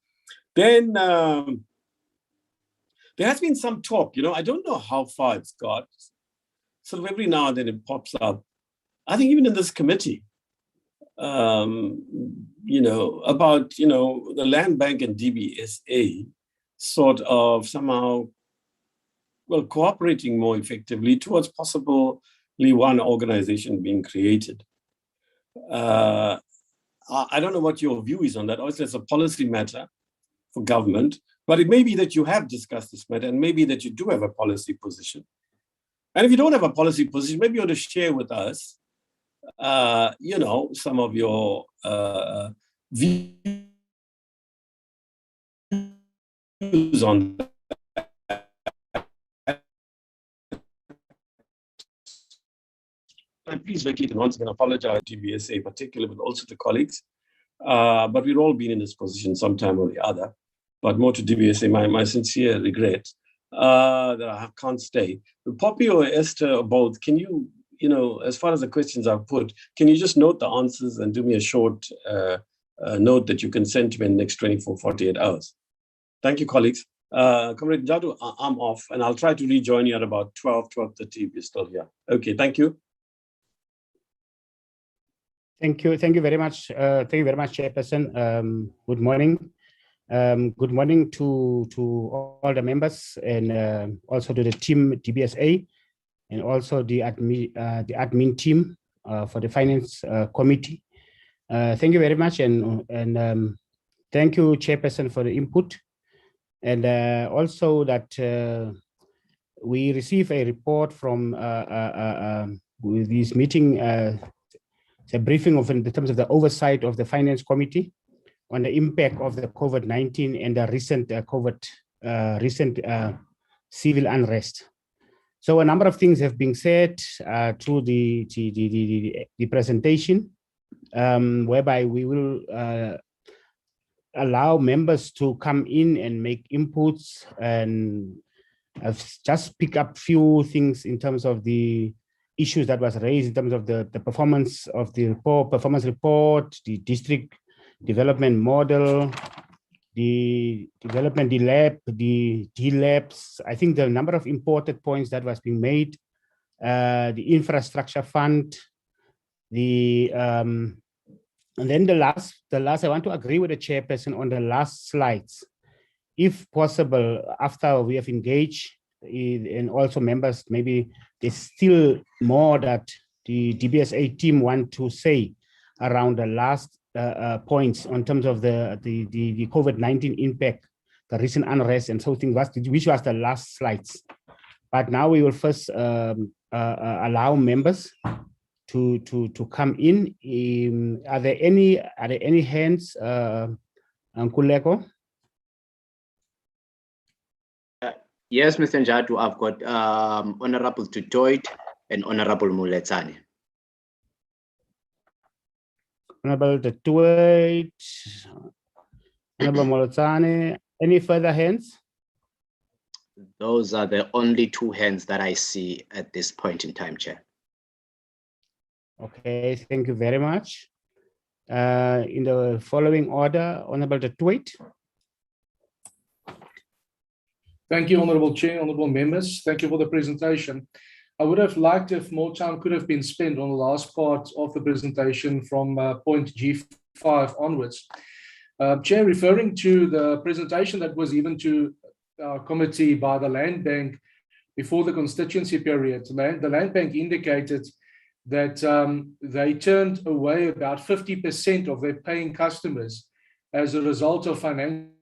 Then there has been some talk, you know, I don't know how far it's got. Sort of every now and then it pops up. I think even in this committee, you know, about, you know, the Land Bank and Dbsa sort of somehow, well, cooperating more effectively towards possibly one organization being created. I don't know what your view is on that. Obviously, it's a policy matter for government, but it may be that you have discussed this matter and maybe that you do have a policy position. And if you don't have a policy position, maybe you want to share with us, you know, some of your views on that. And please vacate and once again apologize to Dbsa in particular, but also to colleagues. But we've all been in this position sometime or the other. But more to Dbsa, my sincere regret that I can't stay. Poppy or Esther or both, can you, you know, as far as the questions I've put, can you just note the answers and do me a short note that you can send to me in the next 24, 48 hours? Thank you, colleagues. Comrade Njadu, I'm off, and I'll try to rejoin you at about 12:30 if you're still here. Okay, thank you. Thank you very much. Thank you very much, Chairperson. Good morning. Good morning to all the members and also to the team Dbsa and also the admin team for the Finance Committee. Thank you very much, and thank you, Chairperson, for the input, and also that we receive a report from with this meeting. It's a briefing of in terms of the oversight of the Finance Committee on the impact of the COVID-19 and the recent civil unrest. So a number of things have been said through the presentation, whereby we will allow members to come in and make inputs, and I've just picked up few things in terms of the issues that was raised in terms of the performance of the performance report, the district development model, the development the DLabs. I think the number of important points that was being made, the infrastructure fund, and then the last I want to agree with the Chairperson on the last slides. If possible, after we have engaged and also members, maybe there's still more that the Dbsa team want to say around the last points in terms of the COVID-19 impact, the recent unrest and so things, which was the last slides. But now we will first allow members to come in. Are there any hands, Nkuleko? Yes, Mr. Njadu, I've got Honorable Tutoit and Honorable Muletsane. Honorable Tutoit, Honorable Muletsane. Any further hands? Those are the only two hands that I see at this point in time, Chair. Okay, thank you very much. In the following order, Honorable Tutoit. Thank you, Honourable Chair, Honourable Members. Thank you for the presentation. I would have liked if more time could have been spent on the last part of the presentation from point G5 onwards. Chair, referring to the presentation that was given to our committee by the Land Bank before the constituency period, the Land Bank indicated that they turned away about 50% of their paying customers as a result of financial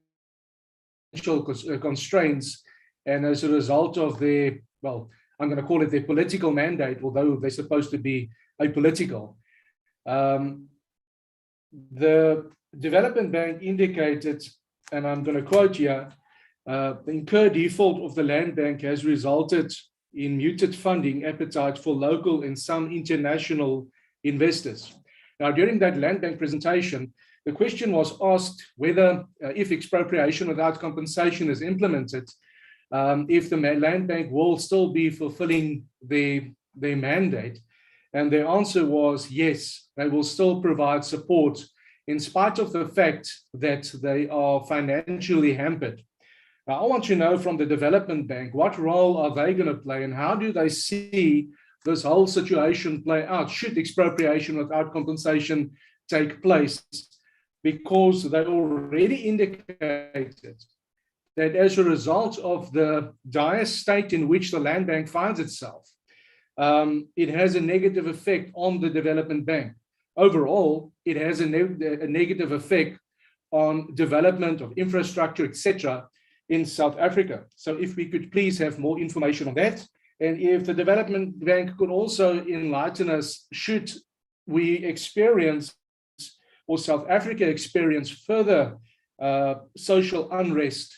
constraints and as a result of their, well, I'm going to call it their political mandate, although they're supposed to be apolitical. The Development Bank indicated, and I'm going to quote here, the incurred default of the Land Bank has resulted in muted funding appetite for local and some international investors. Now, during that land bank presentation, the question was asked whether if expropriation without compensation is implemented, if the land bank will still be fulfilling their mandate. And their answer was yes, they will still provide support in spite of the fact that they are financially hampered. Now, I want to know from the development bank, what role are they going to play and how do they see this whole situation play out should expropriation without compensation take place? Because they already indicated that as a result of the dire state in which the land bank finds itself, it has a negative effect on the development bank. Overall, it has a negative effect on development of infrastructure, etc., in South Africa. So if we could please have more information on that, and if the development bank could also enlighten us, should we experience or South Africa experience further social unrest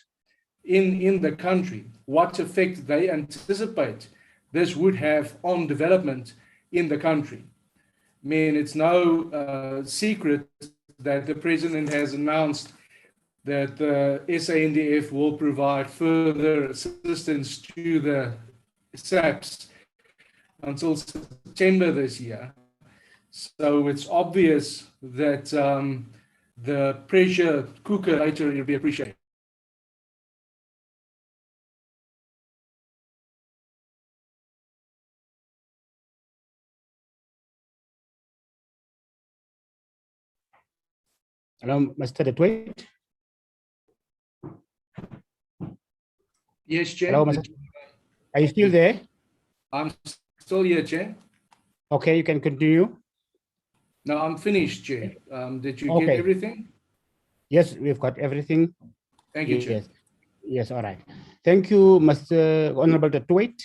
in the country, what effect they anticipate this would have on development in the country. I mean, it's no secret that the president has announced that the SANDF will provide further assistance to the SAPs until September this year. So it's obvious that the pressure cooker later will be appreciated. Hello, Mr. DeTwait. Yes, Chair. Hello, Mr. Are you still there? I'm still here, Chair. Okay, you can continue. No, I'm finished, Chair. Did you get Okay. everything? Yes, we've got everything. Thank you, Chair. Yes, yes, all right. Thank you, Mr. Honorable DeTwait.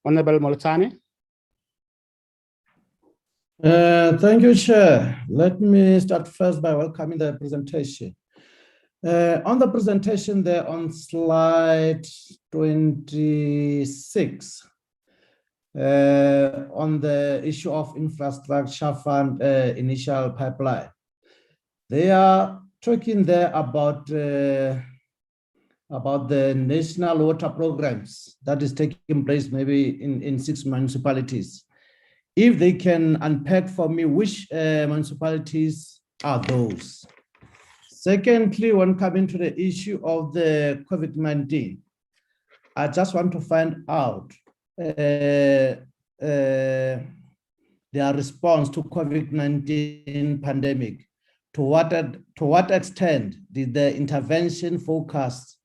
Honorable Molotane. Thank you, Chair. Let me start first by welcoming the presentation. On the presentation there on slide 26, on the issue of infrastructure fund initial pipeline, they are talking there about the national water programs that is taking place maybe in 6 municipalities. If they can unpack for me which municipalities are those. Secondly, when coming to the issue of the COVID-19, I just want to find out their response to COVID-19 pandemic. To what extent did the intervention focus,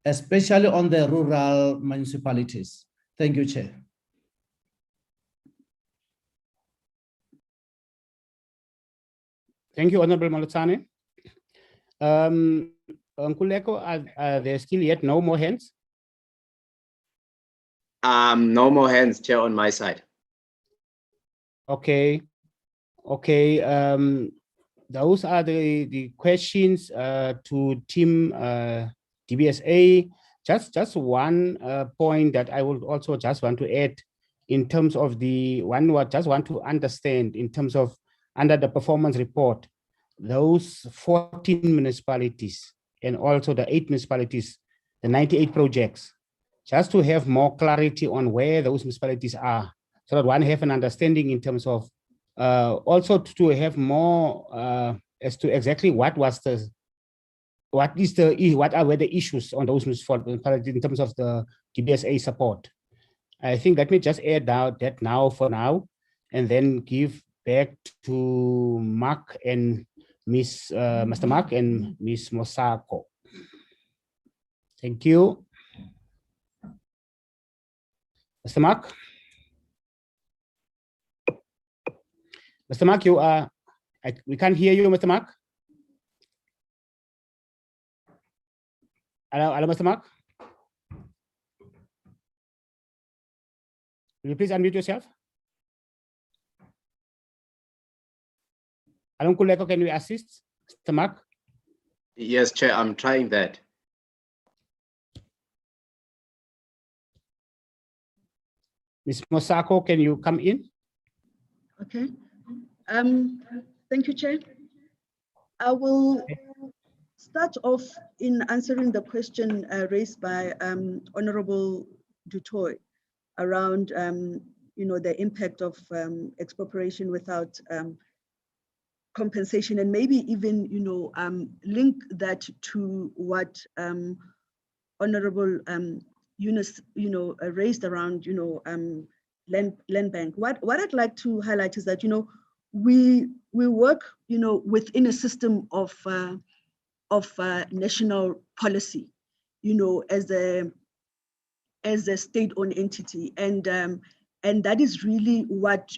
especially on the rural municipalities? Thank you, Chair. Thank you, Honorable Molotane. Nkululeko, are there still yet no more hands? No more hands, Chair, on my side. Okay. Okay. Those are the questions to Team Dbsa. Just one point that I would also just want to add in terms of the one what just want to understand in terms of under the performance report, those 14 municipalities and also the 8 municipalities, the 98 projects, just to have more clarity on where those municipalities are, so that one have an understanding in terms of also to have more as to exactly what were the issues on those municipalities in terms of the Dbsa support. I think let me just add out that now for now, and then give back to Mark and Mr. Mark and Ms. Mosako. Thank you. Mr. Mark? Mr. Mark, you are, we can't hear you, Mr. Mark. Hello, Mr. Mark? Will you please unmute yourself? Alon Kuleko, can you assist, Mr. Mark? Yes, Chair, I'm trying that. Ms. Mosako, can you come in? Okay. Thank you, Chair. I will start off in answering the question raised by Honorable Dutoy around, the impact of expropriation without compensation, and maybe even, link that to what Honorable Eunice, raised around, land bank. What I'd like to highlight is that, we work, within a system of national policy, as a state-owned entity, and that is really what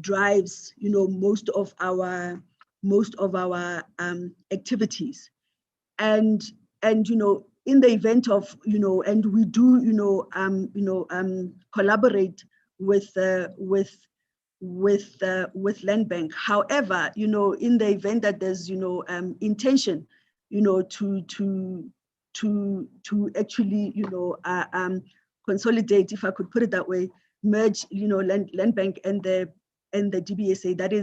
drives most of our activities, and in the event of and we do collaborate with land bank. However, in the event that there's intention to actually consolidate, if I could put it that way, merge land bank and the Dbsa, that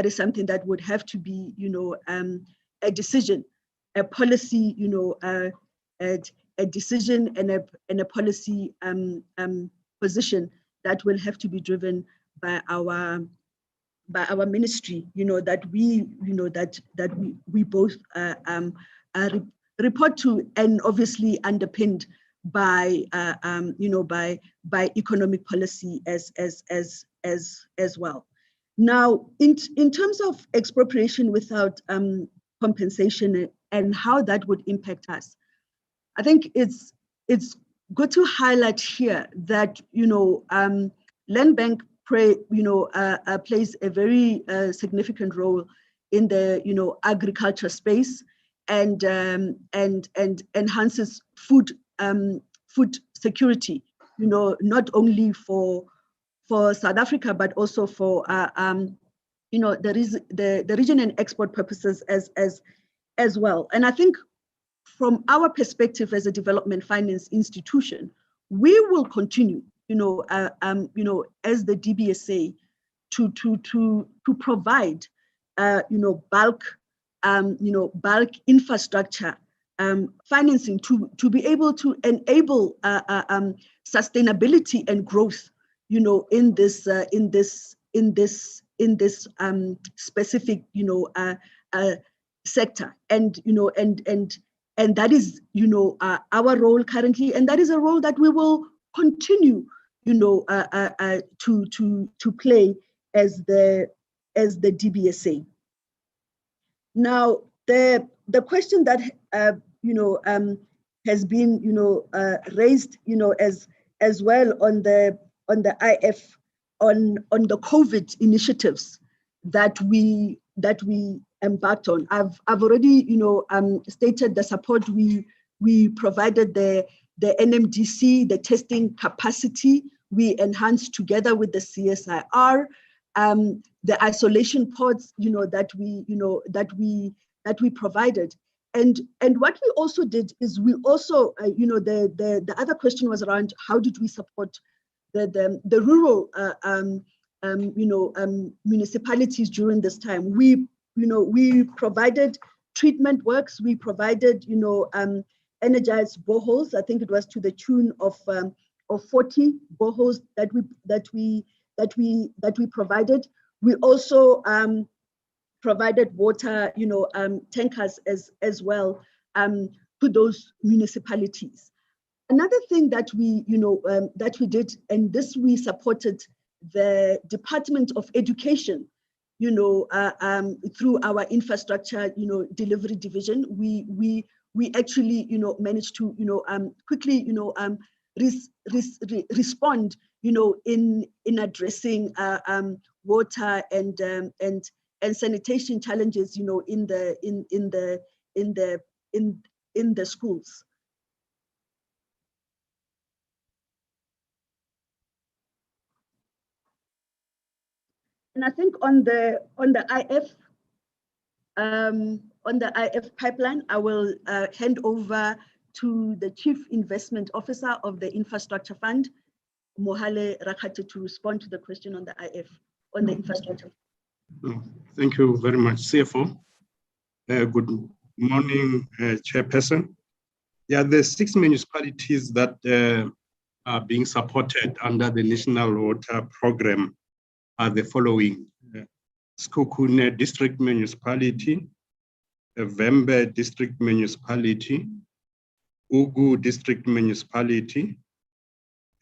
is something that would have to be a decision, a policy, a decision and a policy position that will have to be driven by our ministry, that we both report to, and obviously underpinned by by economic policy as well. Now, in terms of expropriation without compensation and how that would impact us, I think it's good to highlight here that land bank plays a very significant role in the agriculture space, and enhances food security, not only for South Africa, but also for the region and export purposes as well. And I think from our perspective as a development finance institution, we will continue, as the Dbsa, to provide, bulk infrastructure financing to be able to enable sustainability and growth, in this specific, sector, and that is, our role currently, and that is a role that we will continue, to play as the Dbsa. Now, the question that has been raised, as well on the IF, on the COVID initiatives that we embarked on. I've already stated the support we provided, the NMDC, the testing capacity we enhanced together with the CSIR, the isolation pods that we provided, and what we also did is we also the other question was around how did we support the rural municipalities during this time. We provided treatment works, we provided energized boreholes. I think it was to the tune of 40 boreholes that we provided. We also provided water tankers as well to those municipalities. Another thing that we did, and this we supported the Department of Education, through our infrastructure, delivery division. We actually, managed to, quickly, respond, in addressing water and sanitation challenges, in the schools. And I think on the IF pipeline, I will hand over to the Chief Investment Officer of the Infrastructure Fund, Mohale Rakate, to respond to the question on the IF. on the infrastructure. Thank you very much, CFO. Good morning, Chairperson. Yeah, the 6 municipalities that are being supported under the National Water Program are the following: Skukune District Municipality, Vembe District Municipality, Ugu District Municipality,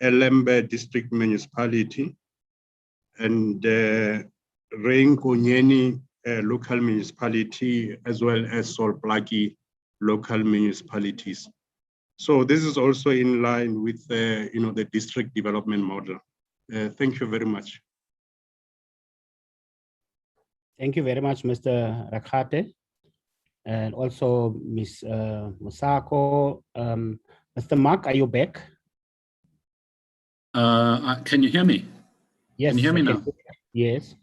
Elembe District Municipality, and Reinkonyeni Local Municipality, as well as Solplaki local municipalities. So this is also in line with the district development model. Thank you very much. Thank you very much, Mr. Rakate, and also Ms. Musako. Mr. Mark, are you back? Can you hear me? Yes. Can you hear me now? Yes.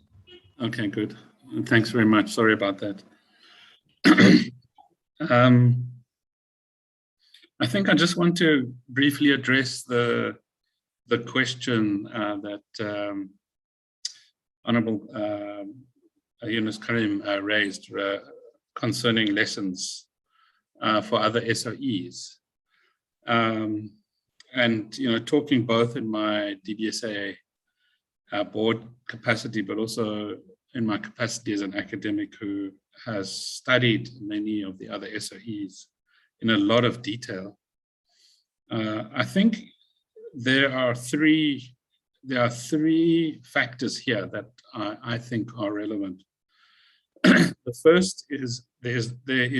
Okay, good. Thanks very much. Sorry about that. I think I just want to briefly address the question that Honorable Yunus Karim raised concerning lessons for other SOEs. And talking both in my Dbsa board capacity, but also in my capacity as an academic who has studied many of the other SOEs in a lot of detail. I think there are three factors here that I think are relevant. The first is there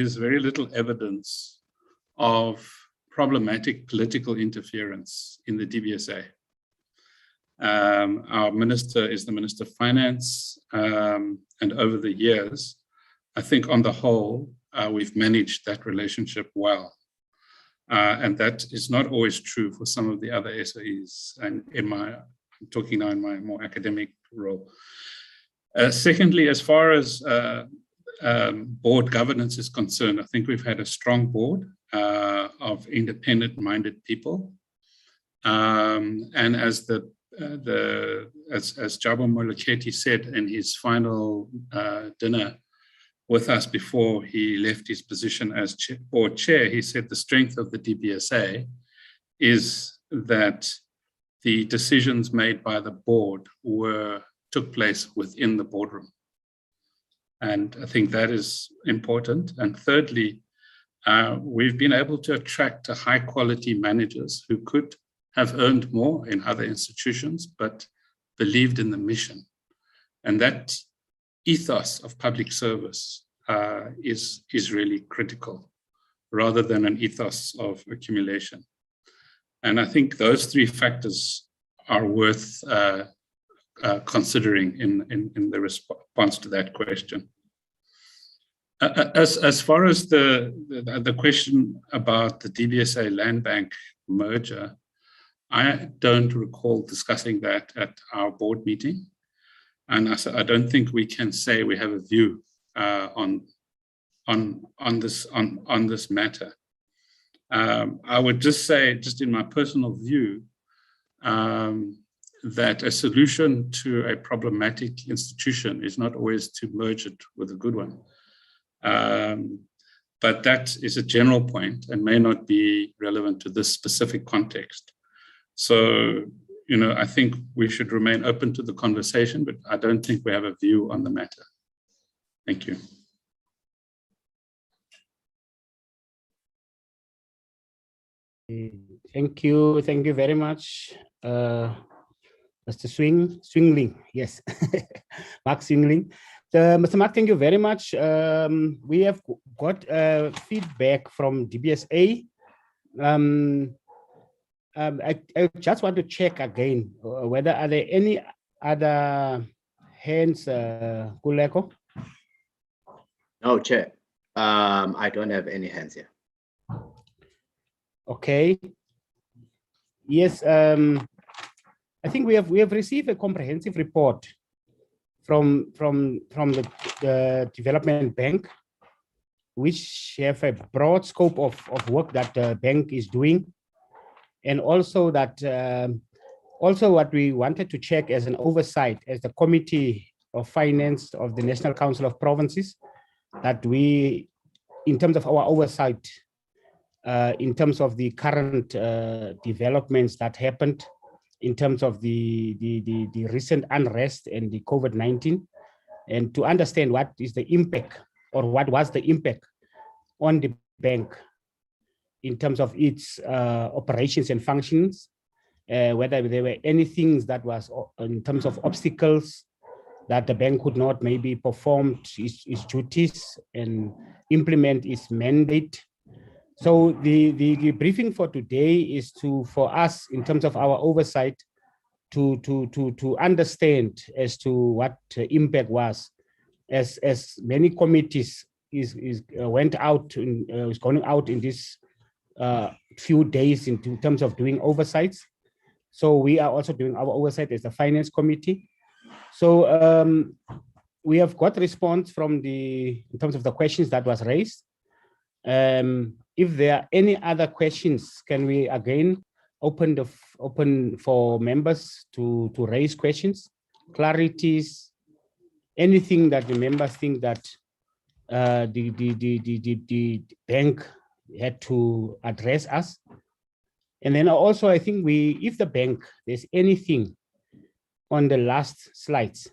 is very little evidence of problematic political interference in the Dbsa. Our minister is the Minister of Finance, and over the years, I think on the whole, we've managed that relationship well. And that is not always true for some of the other SOEs, and I'm talking now in my more academic role. Secondly, as far as board governance is concerned, I think we've had a strong board of independent-minded people. And as Jabo Moleketi said in his final dinner with us before he left his position as board chair, he said the strength of the Dbsa is that the decisions made by the board took place within the boardroom. And I think that is important. And thirdly, we've been able to attract high quality managers who could have earned more in other institutions, but believed in the mission. And that ethos of public service is really critical, rather than an ethos of accumulation. And I think those three factors are worth considering in the response to that question. As far as the question about the Dbsa Land Bank merger, I don't recall discussing that at our board meeting, and I don't think we can say we have a view on this matter. I would just say, just in my personal view, that a solution to a problematic institution is not always to merge it with a good one. But that is a general point and may not be relevant to this specific context. So, I think we should remain open to the conversation, but I don't think we have a view on the matter. Thank you. Thank you very much, Mr. Swingling. Yes, Mark Swingling. Mr. Mark, thank you very much. We have got feedback from Dbsa. I just want to check again whether are there any other hands, Kuleko? No, Chair. I don't have any hands here. Okay. Yes. I think we have received a comprehensive report from the Development Bank, which have a broad scope of work that the bank is doing. And also that Also, what we wanted to check as an oversight, as the Committee of Finance of the National Council of Provinces, that we, in terms of our oversight, in terms of the current developments that happened, in terms of the recent unrest and the COVID-19, and to understand what is the impact, or what was the impact on the bank in terms of its operations and functions, whether there were any things that was in terms of obstacles that the bank could not maybe perform its duties and implement its mandate. So the briefing for today is for us, in terms of our oversight, to understand as to what the impact was, as many committees went out is going out in this few days in terms of doing oversights. So we are also doing our oversight as the Finance Committee. So we have got response from in terms of the questions that was raised. If there are any other questions, can we again open for members to raise questions, clarities, anything that the members think that the bank had to address us. And then also, I think if the bank, there's anything on the last slides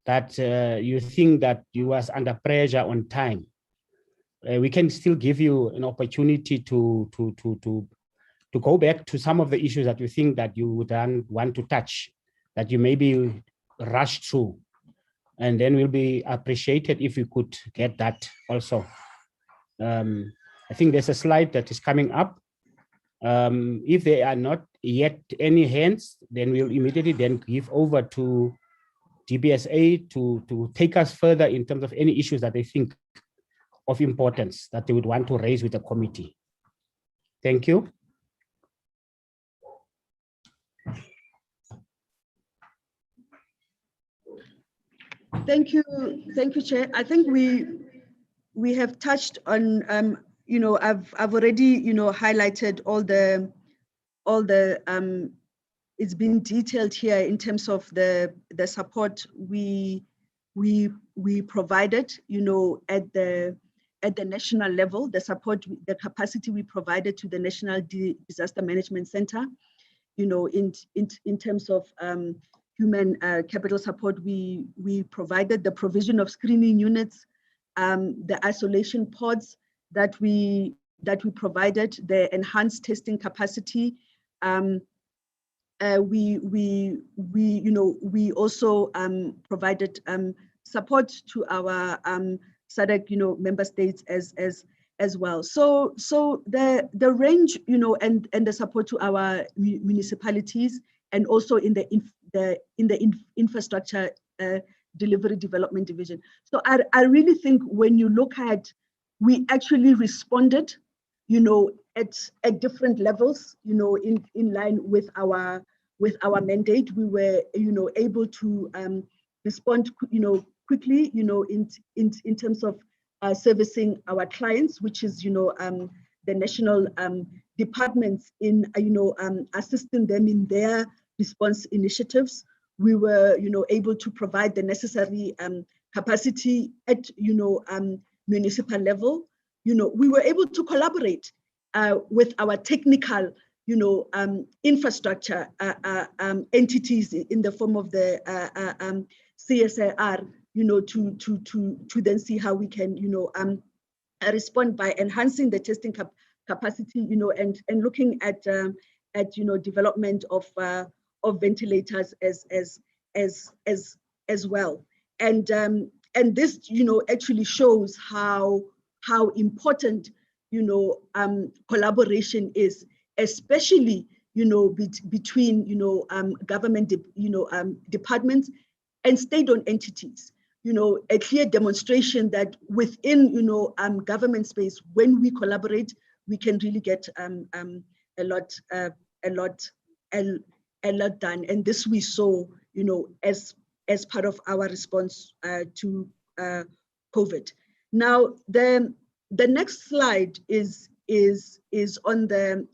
that you think that you was under pressure on time, we can still give you an opportunity to go back to some of the issues that you think that you would want to touch, that you maybe rush through. And then we'll be appreciated if you could get that also. I think there's a slide that is coming up. If there are not yet any hands, then we'll immediately then give over to Dbsa to take us further in terms of any issues that they think of importance that they would want to raise with the committee. Thank you. Thank you, Chair. I think we have touched on, I've already, highlighted all the it's been detailed here in terms of the support we provided, at the national level, the support, the capacity we provided to the National Disaster Management Center, in terms of human capital support, we provided the provision of screening units, the isolation pods that we provided, the enhanced testing capacity. We also provided support to our SADC, member states as well. So the range, and the support to our municipalities, and also in the infrastructure delivery development division. So I really think when you look at, we actually responded, at different levels, in line with our mandate. We were, able to respond, quickly, in terms of servicing our clients, which is, the national departments in, assisting them in their response initiatives. We were, able to provide the necessary capacity at, municipal level. We were able to collaborate with our technical, infrastructure entities in the form of the CSIR, to then see how we can, respond by enhancing the testing capacity, and looking at development of ventilators as well. And this, actually shows how important, collaboration is, especially, between, government, departments and state-owned entities. A clear demonstration that within, government space, when we collaborate, we can really get a lot done. And this we saw, as part of our response to COVID. Now, the next slide is on the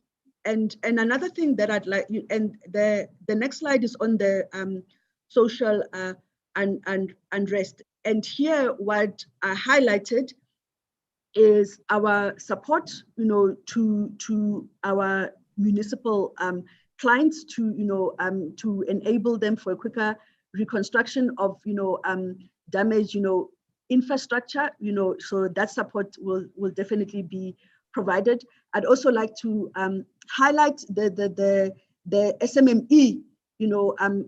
And another thing that I'd like you, and the next slide is on the social unrest. And here, what I highlighted is our support, to our municipal clients to enable them for a quicker reconstruction of damaged infrastructure. So that support will definitely be provided. I'd also like to highlight the SMME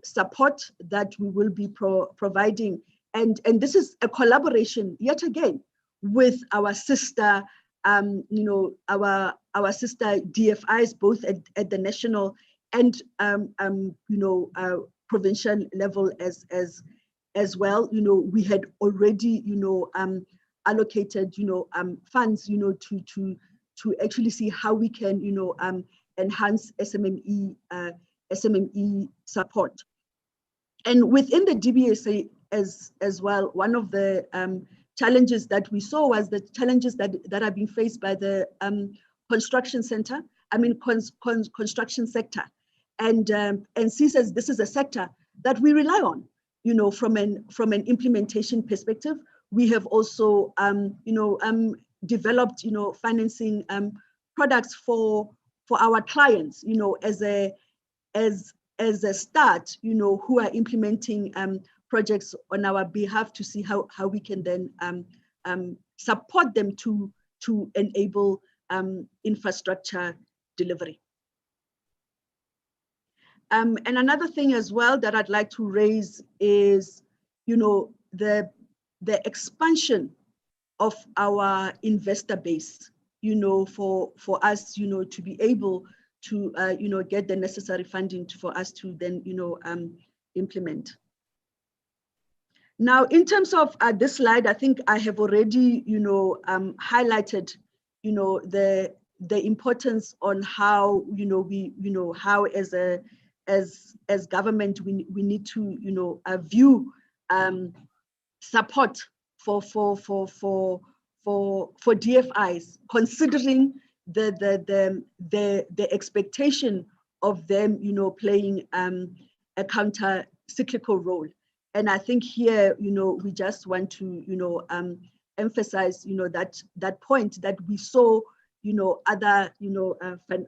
support that we will be providing, and this is a collaboration yet again with our sister our sister DFIs, both at the national and provincial level as well. We had already allocated funds to actually see how we can enhance SMME support. And within the Dbsa as well, one of the challenges that we saw was the challenges that are being faced by the construction sector, and C says this is a sector that we rely on, from an implementation perspective. We have also developed financing products for our clients, as a start, who are implementing projects on our behalf, to see how we can then support them to enable infrastructure delivery. And another thing as well that I'd like to raise is, the expansion of our investor base, for us, to be able to, get the necessary funding for us to then, implement. Now, in terms of this slide, I think I have already, highlighted, the importance on how, how as government we need to, view support for DFIs, considering the expectation of them, playing a counter-cyclical role. And I think here, we just want to, emphasize, that point that we saw, other,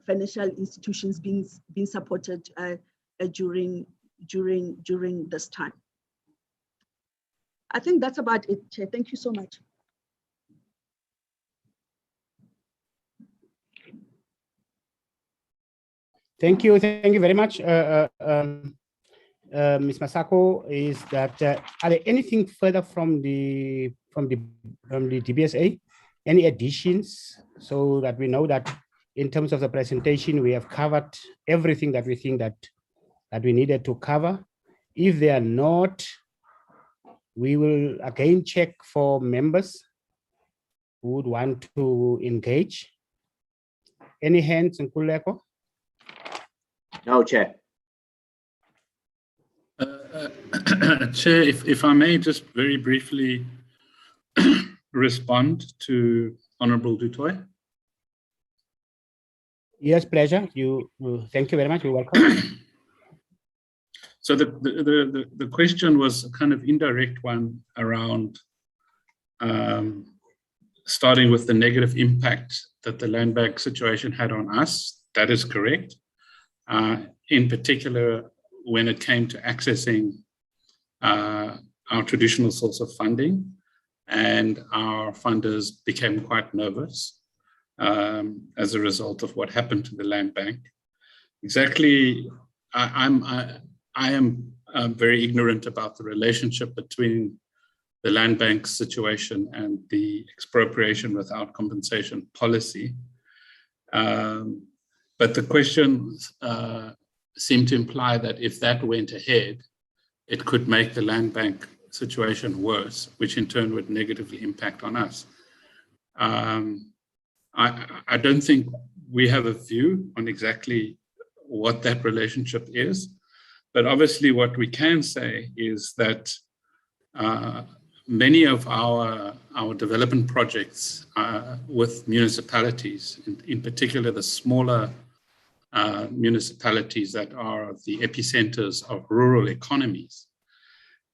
financial institutions being supported during this time. I think that's about it, Chair. Thank you so much. Thank you very much, Ms. Masako. Is that are there anything further from the Dbsa? Any additions, so that we know that in terms of the presentation we have covered everything that we think that we needed to cover? If they are not, we will again check for members who would want to engage. Any hands, Nkululeko? No, Chair. Chair, if I may just very briefly respond to Honorable Du Toit. Yes, pleasure. Thank you very much. You're welcome. So the question was a kind of indirect one around starting with the negative impact that the land bank situation had on us. That is correct. In particular, when it came to accessing our traditional source of funding, and our funders became quite nervous as a result of what happened to the land bank. Exactly, I am very ignorant about the relationship between the land bank situation and the expropriation without compensation policy. But the question seemed to imply that if that went ahead, it could make the land bank situation worse, which in turn would negatively impact on us. I don't think we have a view on exactly what that relationship is, but obviously what we can say is that many of our development projects with municipalities, in particular the smaller municipalities that are the epicenters of rural economies.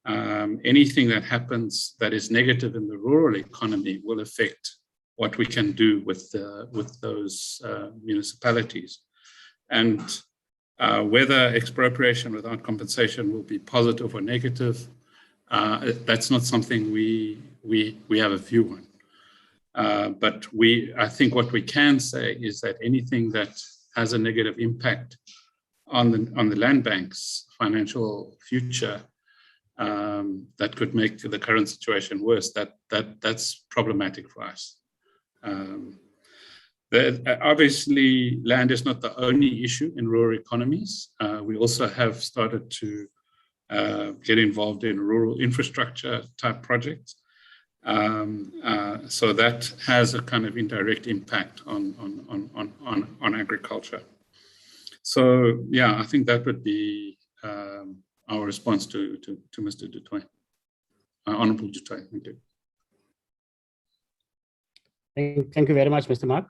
Anything that happens that is negative in the rural economy will affect what we can do with those municipalities. And whether expropriation without compensation will be positive or negative, that's not something we have a view on. But I think what we can say is that anything that has a negative impact on the land bank's financial future, that could make the current situation worse, that's problematic for us. Obviously, land is not the only issue in rural economies. We also have started to get involved in rural infrastructure type projects. So that has a kind of indirect impact on agriculture. So yeah, I think that would be our response to Mr. Du Toit, Honorable Du Toit. Thank you. Thank you very much, Mr. Mark.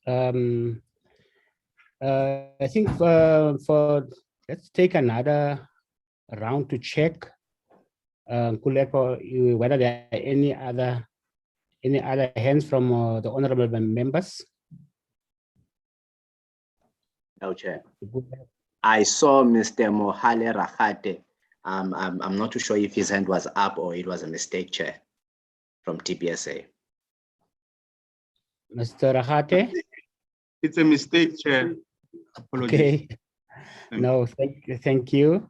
I think let's take another round to check, Kuleko, whether there are any other hands from the honorable members. No, Chair. I saw Mr. Mohale Rahate. I'm not too sure if his hand was up or it was a mistake, Chair, from Dbsa. Mr. Rahate? It's a mistake, Chair. Apologies. Okay. No, thank you.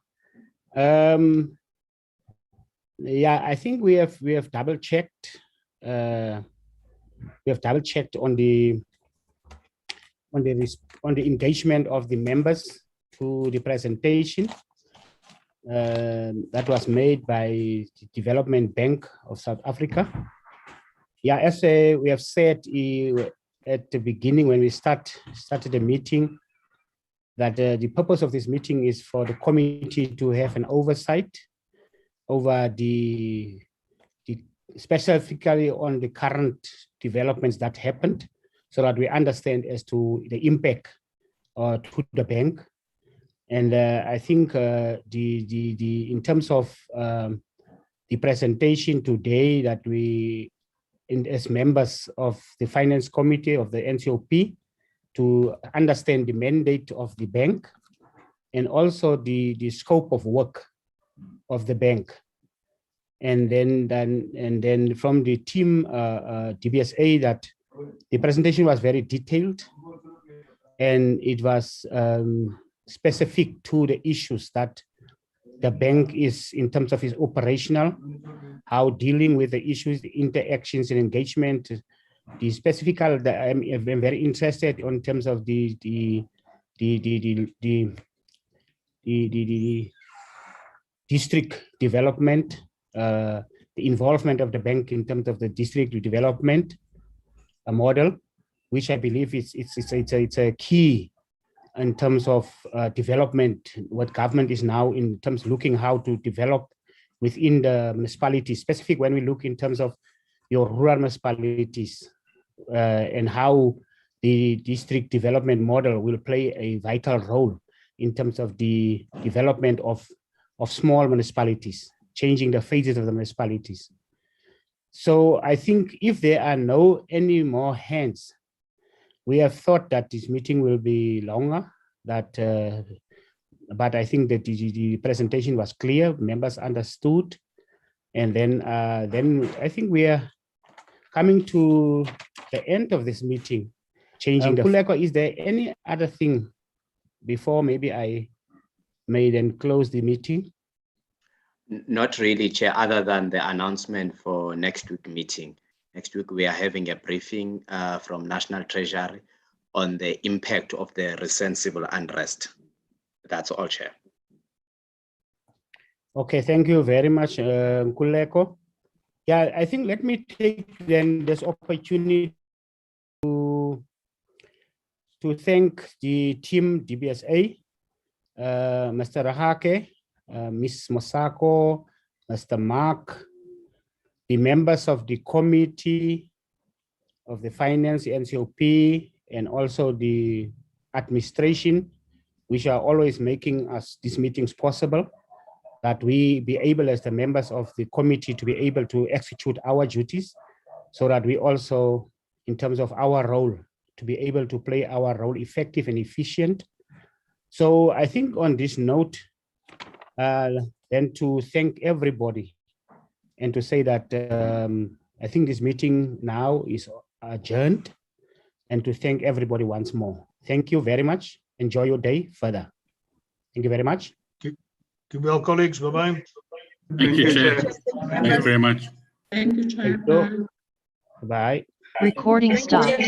Yeah, I think we have double checked. We have double checked on the engagement of the members to the presentation that was made by the Development Bank of South Africa. Yeah, as we have said at the beginning when we started the meeting, that the purpose of this meeting is for the committee to have an oversight over specifically on the current developments that happened, so that we understand as to the impact to the bank. And I think in terms of the presentation today that we, as members of the Finance Committee of the NCOP, to understand the mandate of the bank and also the scope of work of the bank. And then from the team Dbsa, that the presentation was very detailed and it was specific to the issues that the bank is in terms of its operational, how dealing with the issues, the interactions and engagement, the specific that I'm very interested in terms of the district development, the involvement of the bank in terms of the district development model, which I believe it's a key in terms of development, what government is now in terms of looking how to develop within the municipalities, specific when we look in terms of your rural municipalities and how the district development model will play a vital role in terms of the development of small municipalities, changing the phases of the municipalities. So I think if there are any more hands, we have thought that this meeting will be longer, but I think that the presentation was clear, members understood, and then I think we are coming to the end of this meeting. Kuleko, is there any other thing before maybe I may then close the meeting? Not really, Chair, other than the announcement for next week meeting. Next week, we are having a briefing from National Treasury on the impact of the recent civil unrest. That's all, Chair. Okay, thank you very much, Kuleko. Yeah, I think let me take then this opportunity to thank the team Dbsa, Mr. Rahake, Ms. Mosako, Mr. Mark, the members of the committee of the finance, NCOP, and also the administration, which are always making us these meetings possible, that we be able as the members of the committee to be able to execute our duties, so that we also, in terms of our role, to be able to play our role effective and efficient. So I think on this note, then to thank everybody and to say that I think this meeting now is adjourned, and to thank everybody once more. Thank you very much. Enjoy your day further. Thank you very much. Well, colleagues. Bye-bye. Thank you, Chair. Thanks very much. Thank you, Chair. Thank you. Bye. Recording stopped.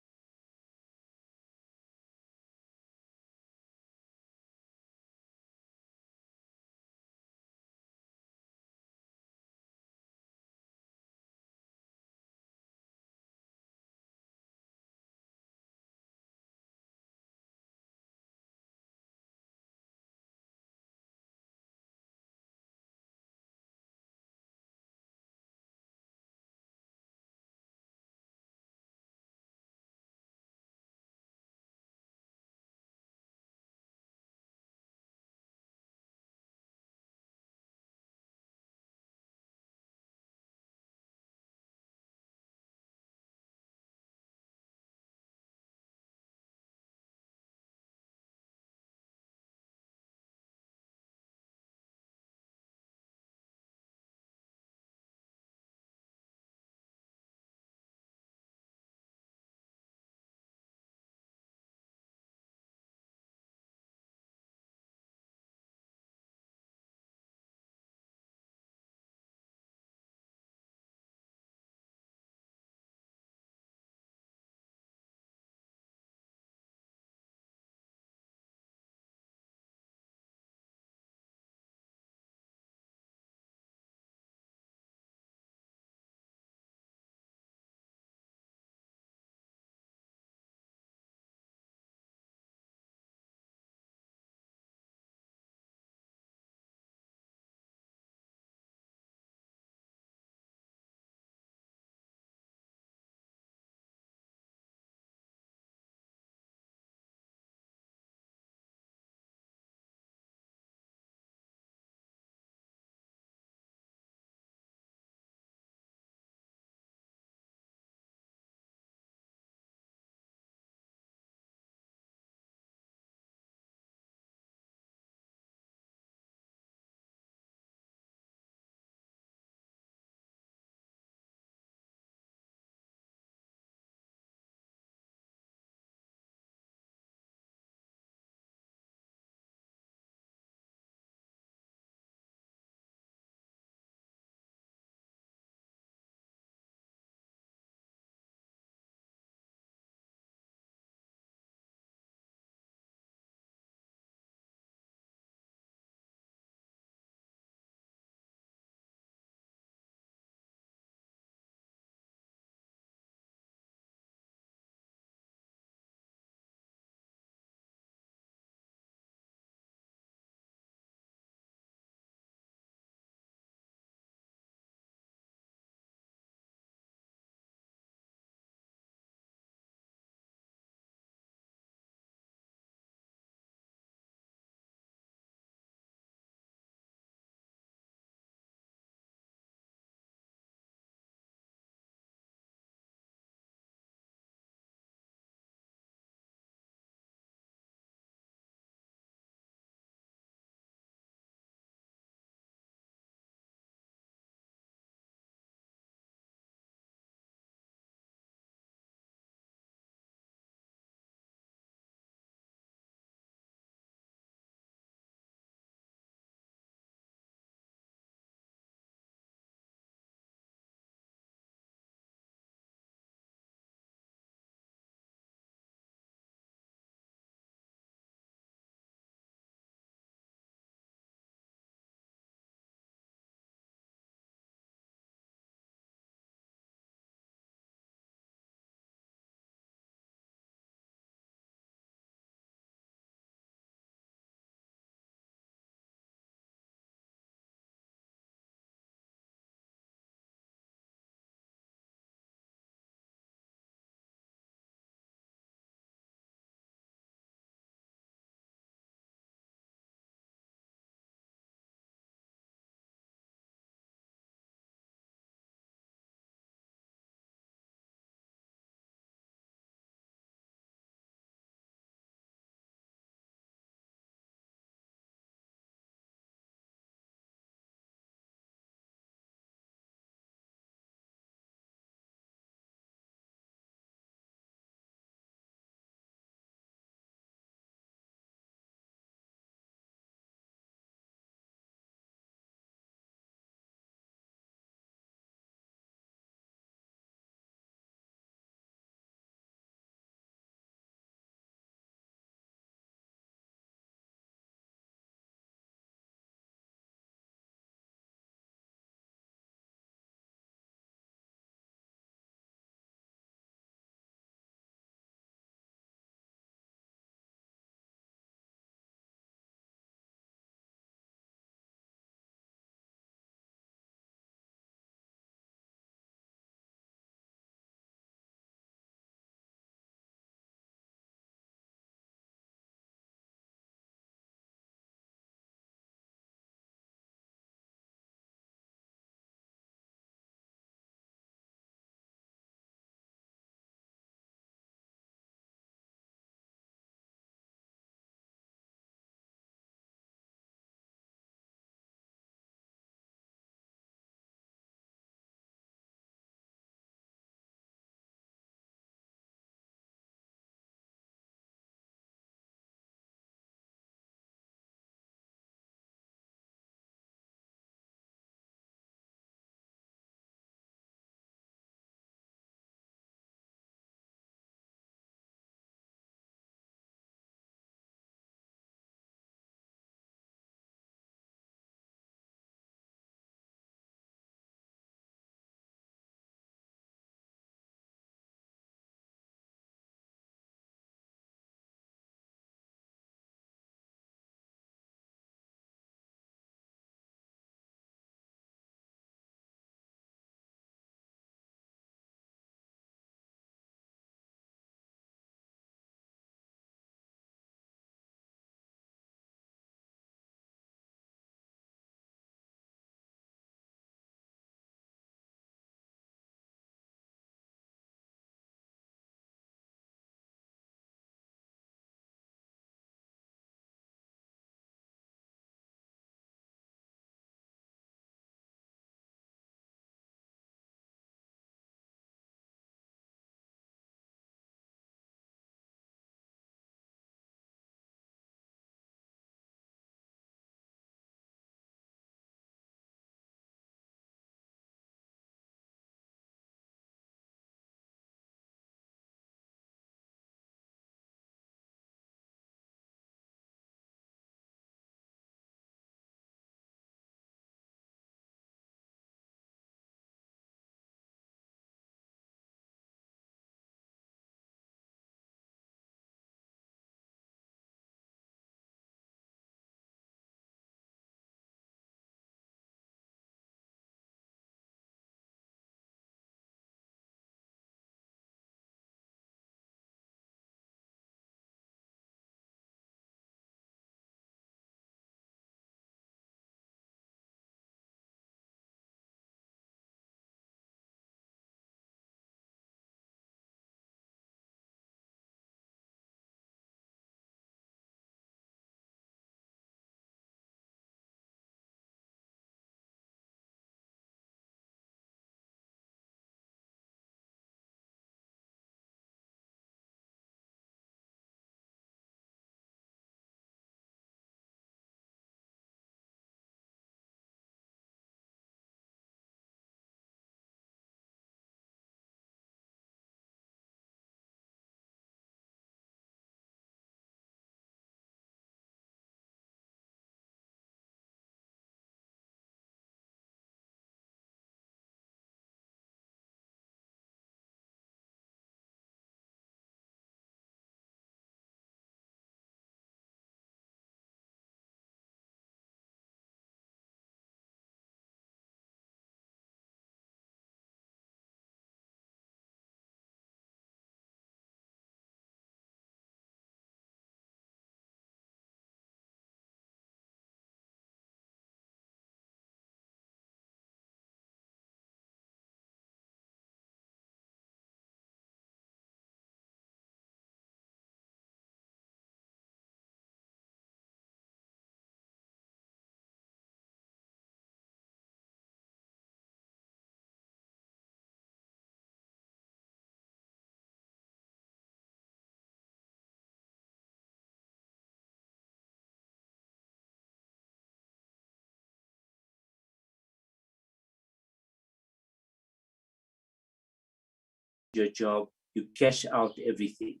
your job, you cash out everything.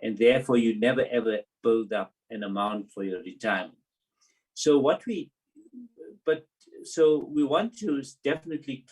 And therefore you never ever build up an amount for your retirement. So we want to definitely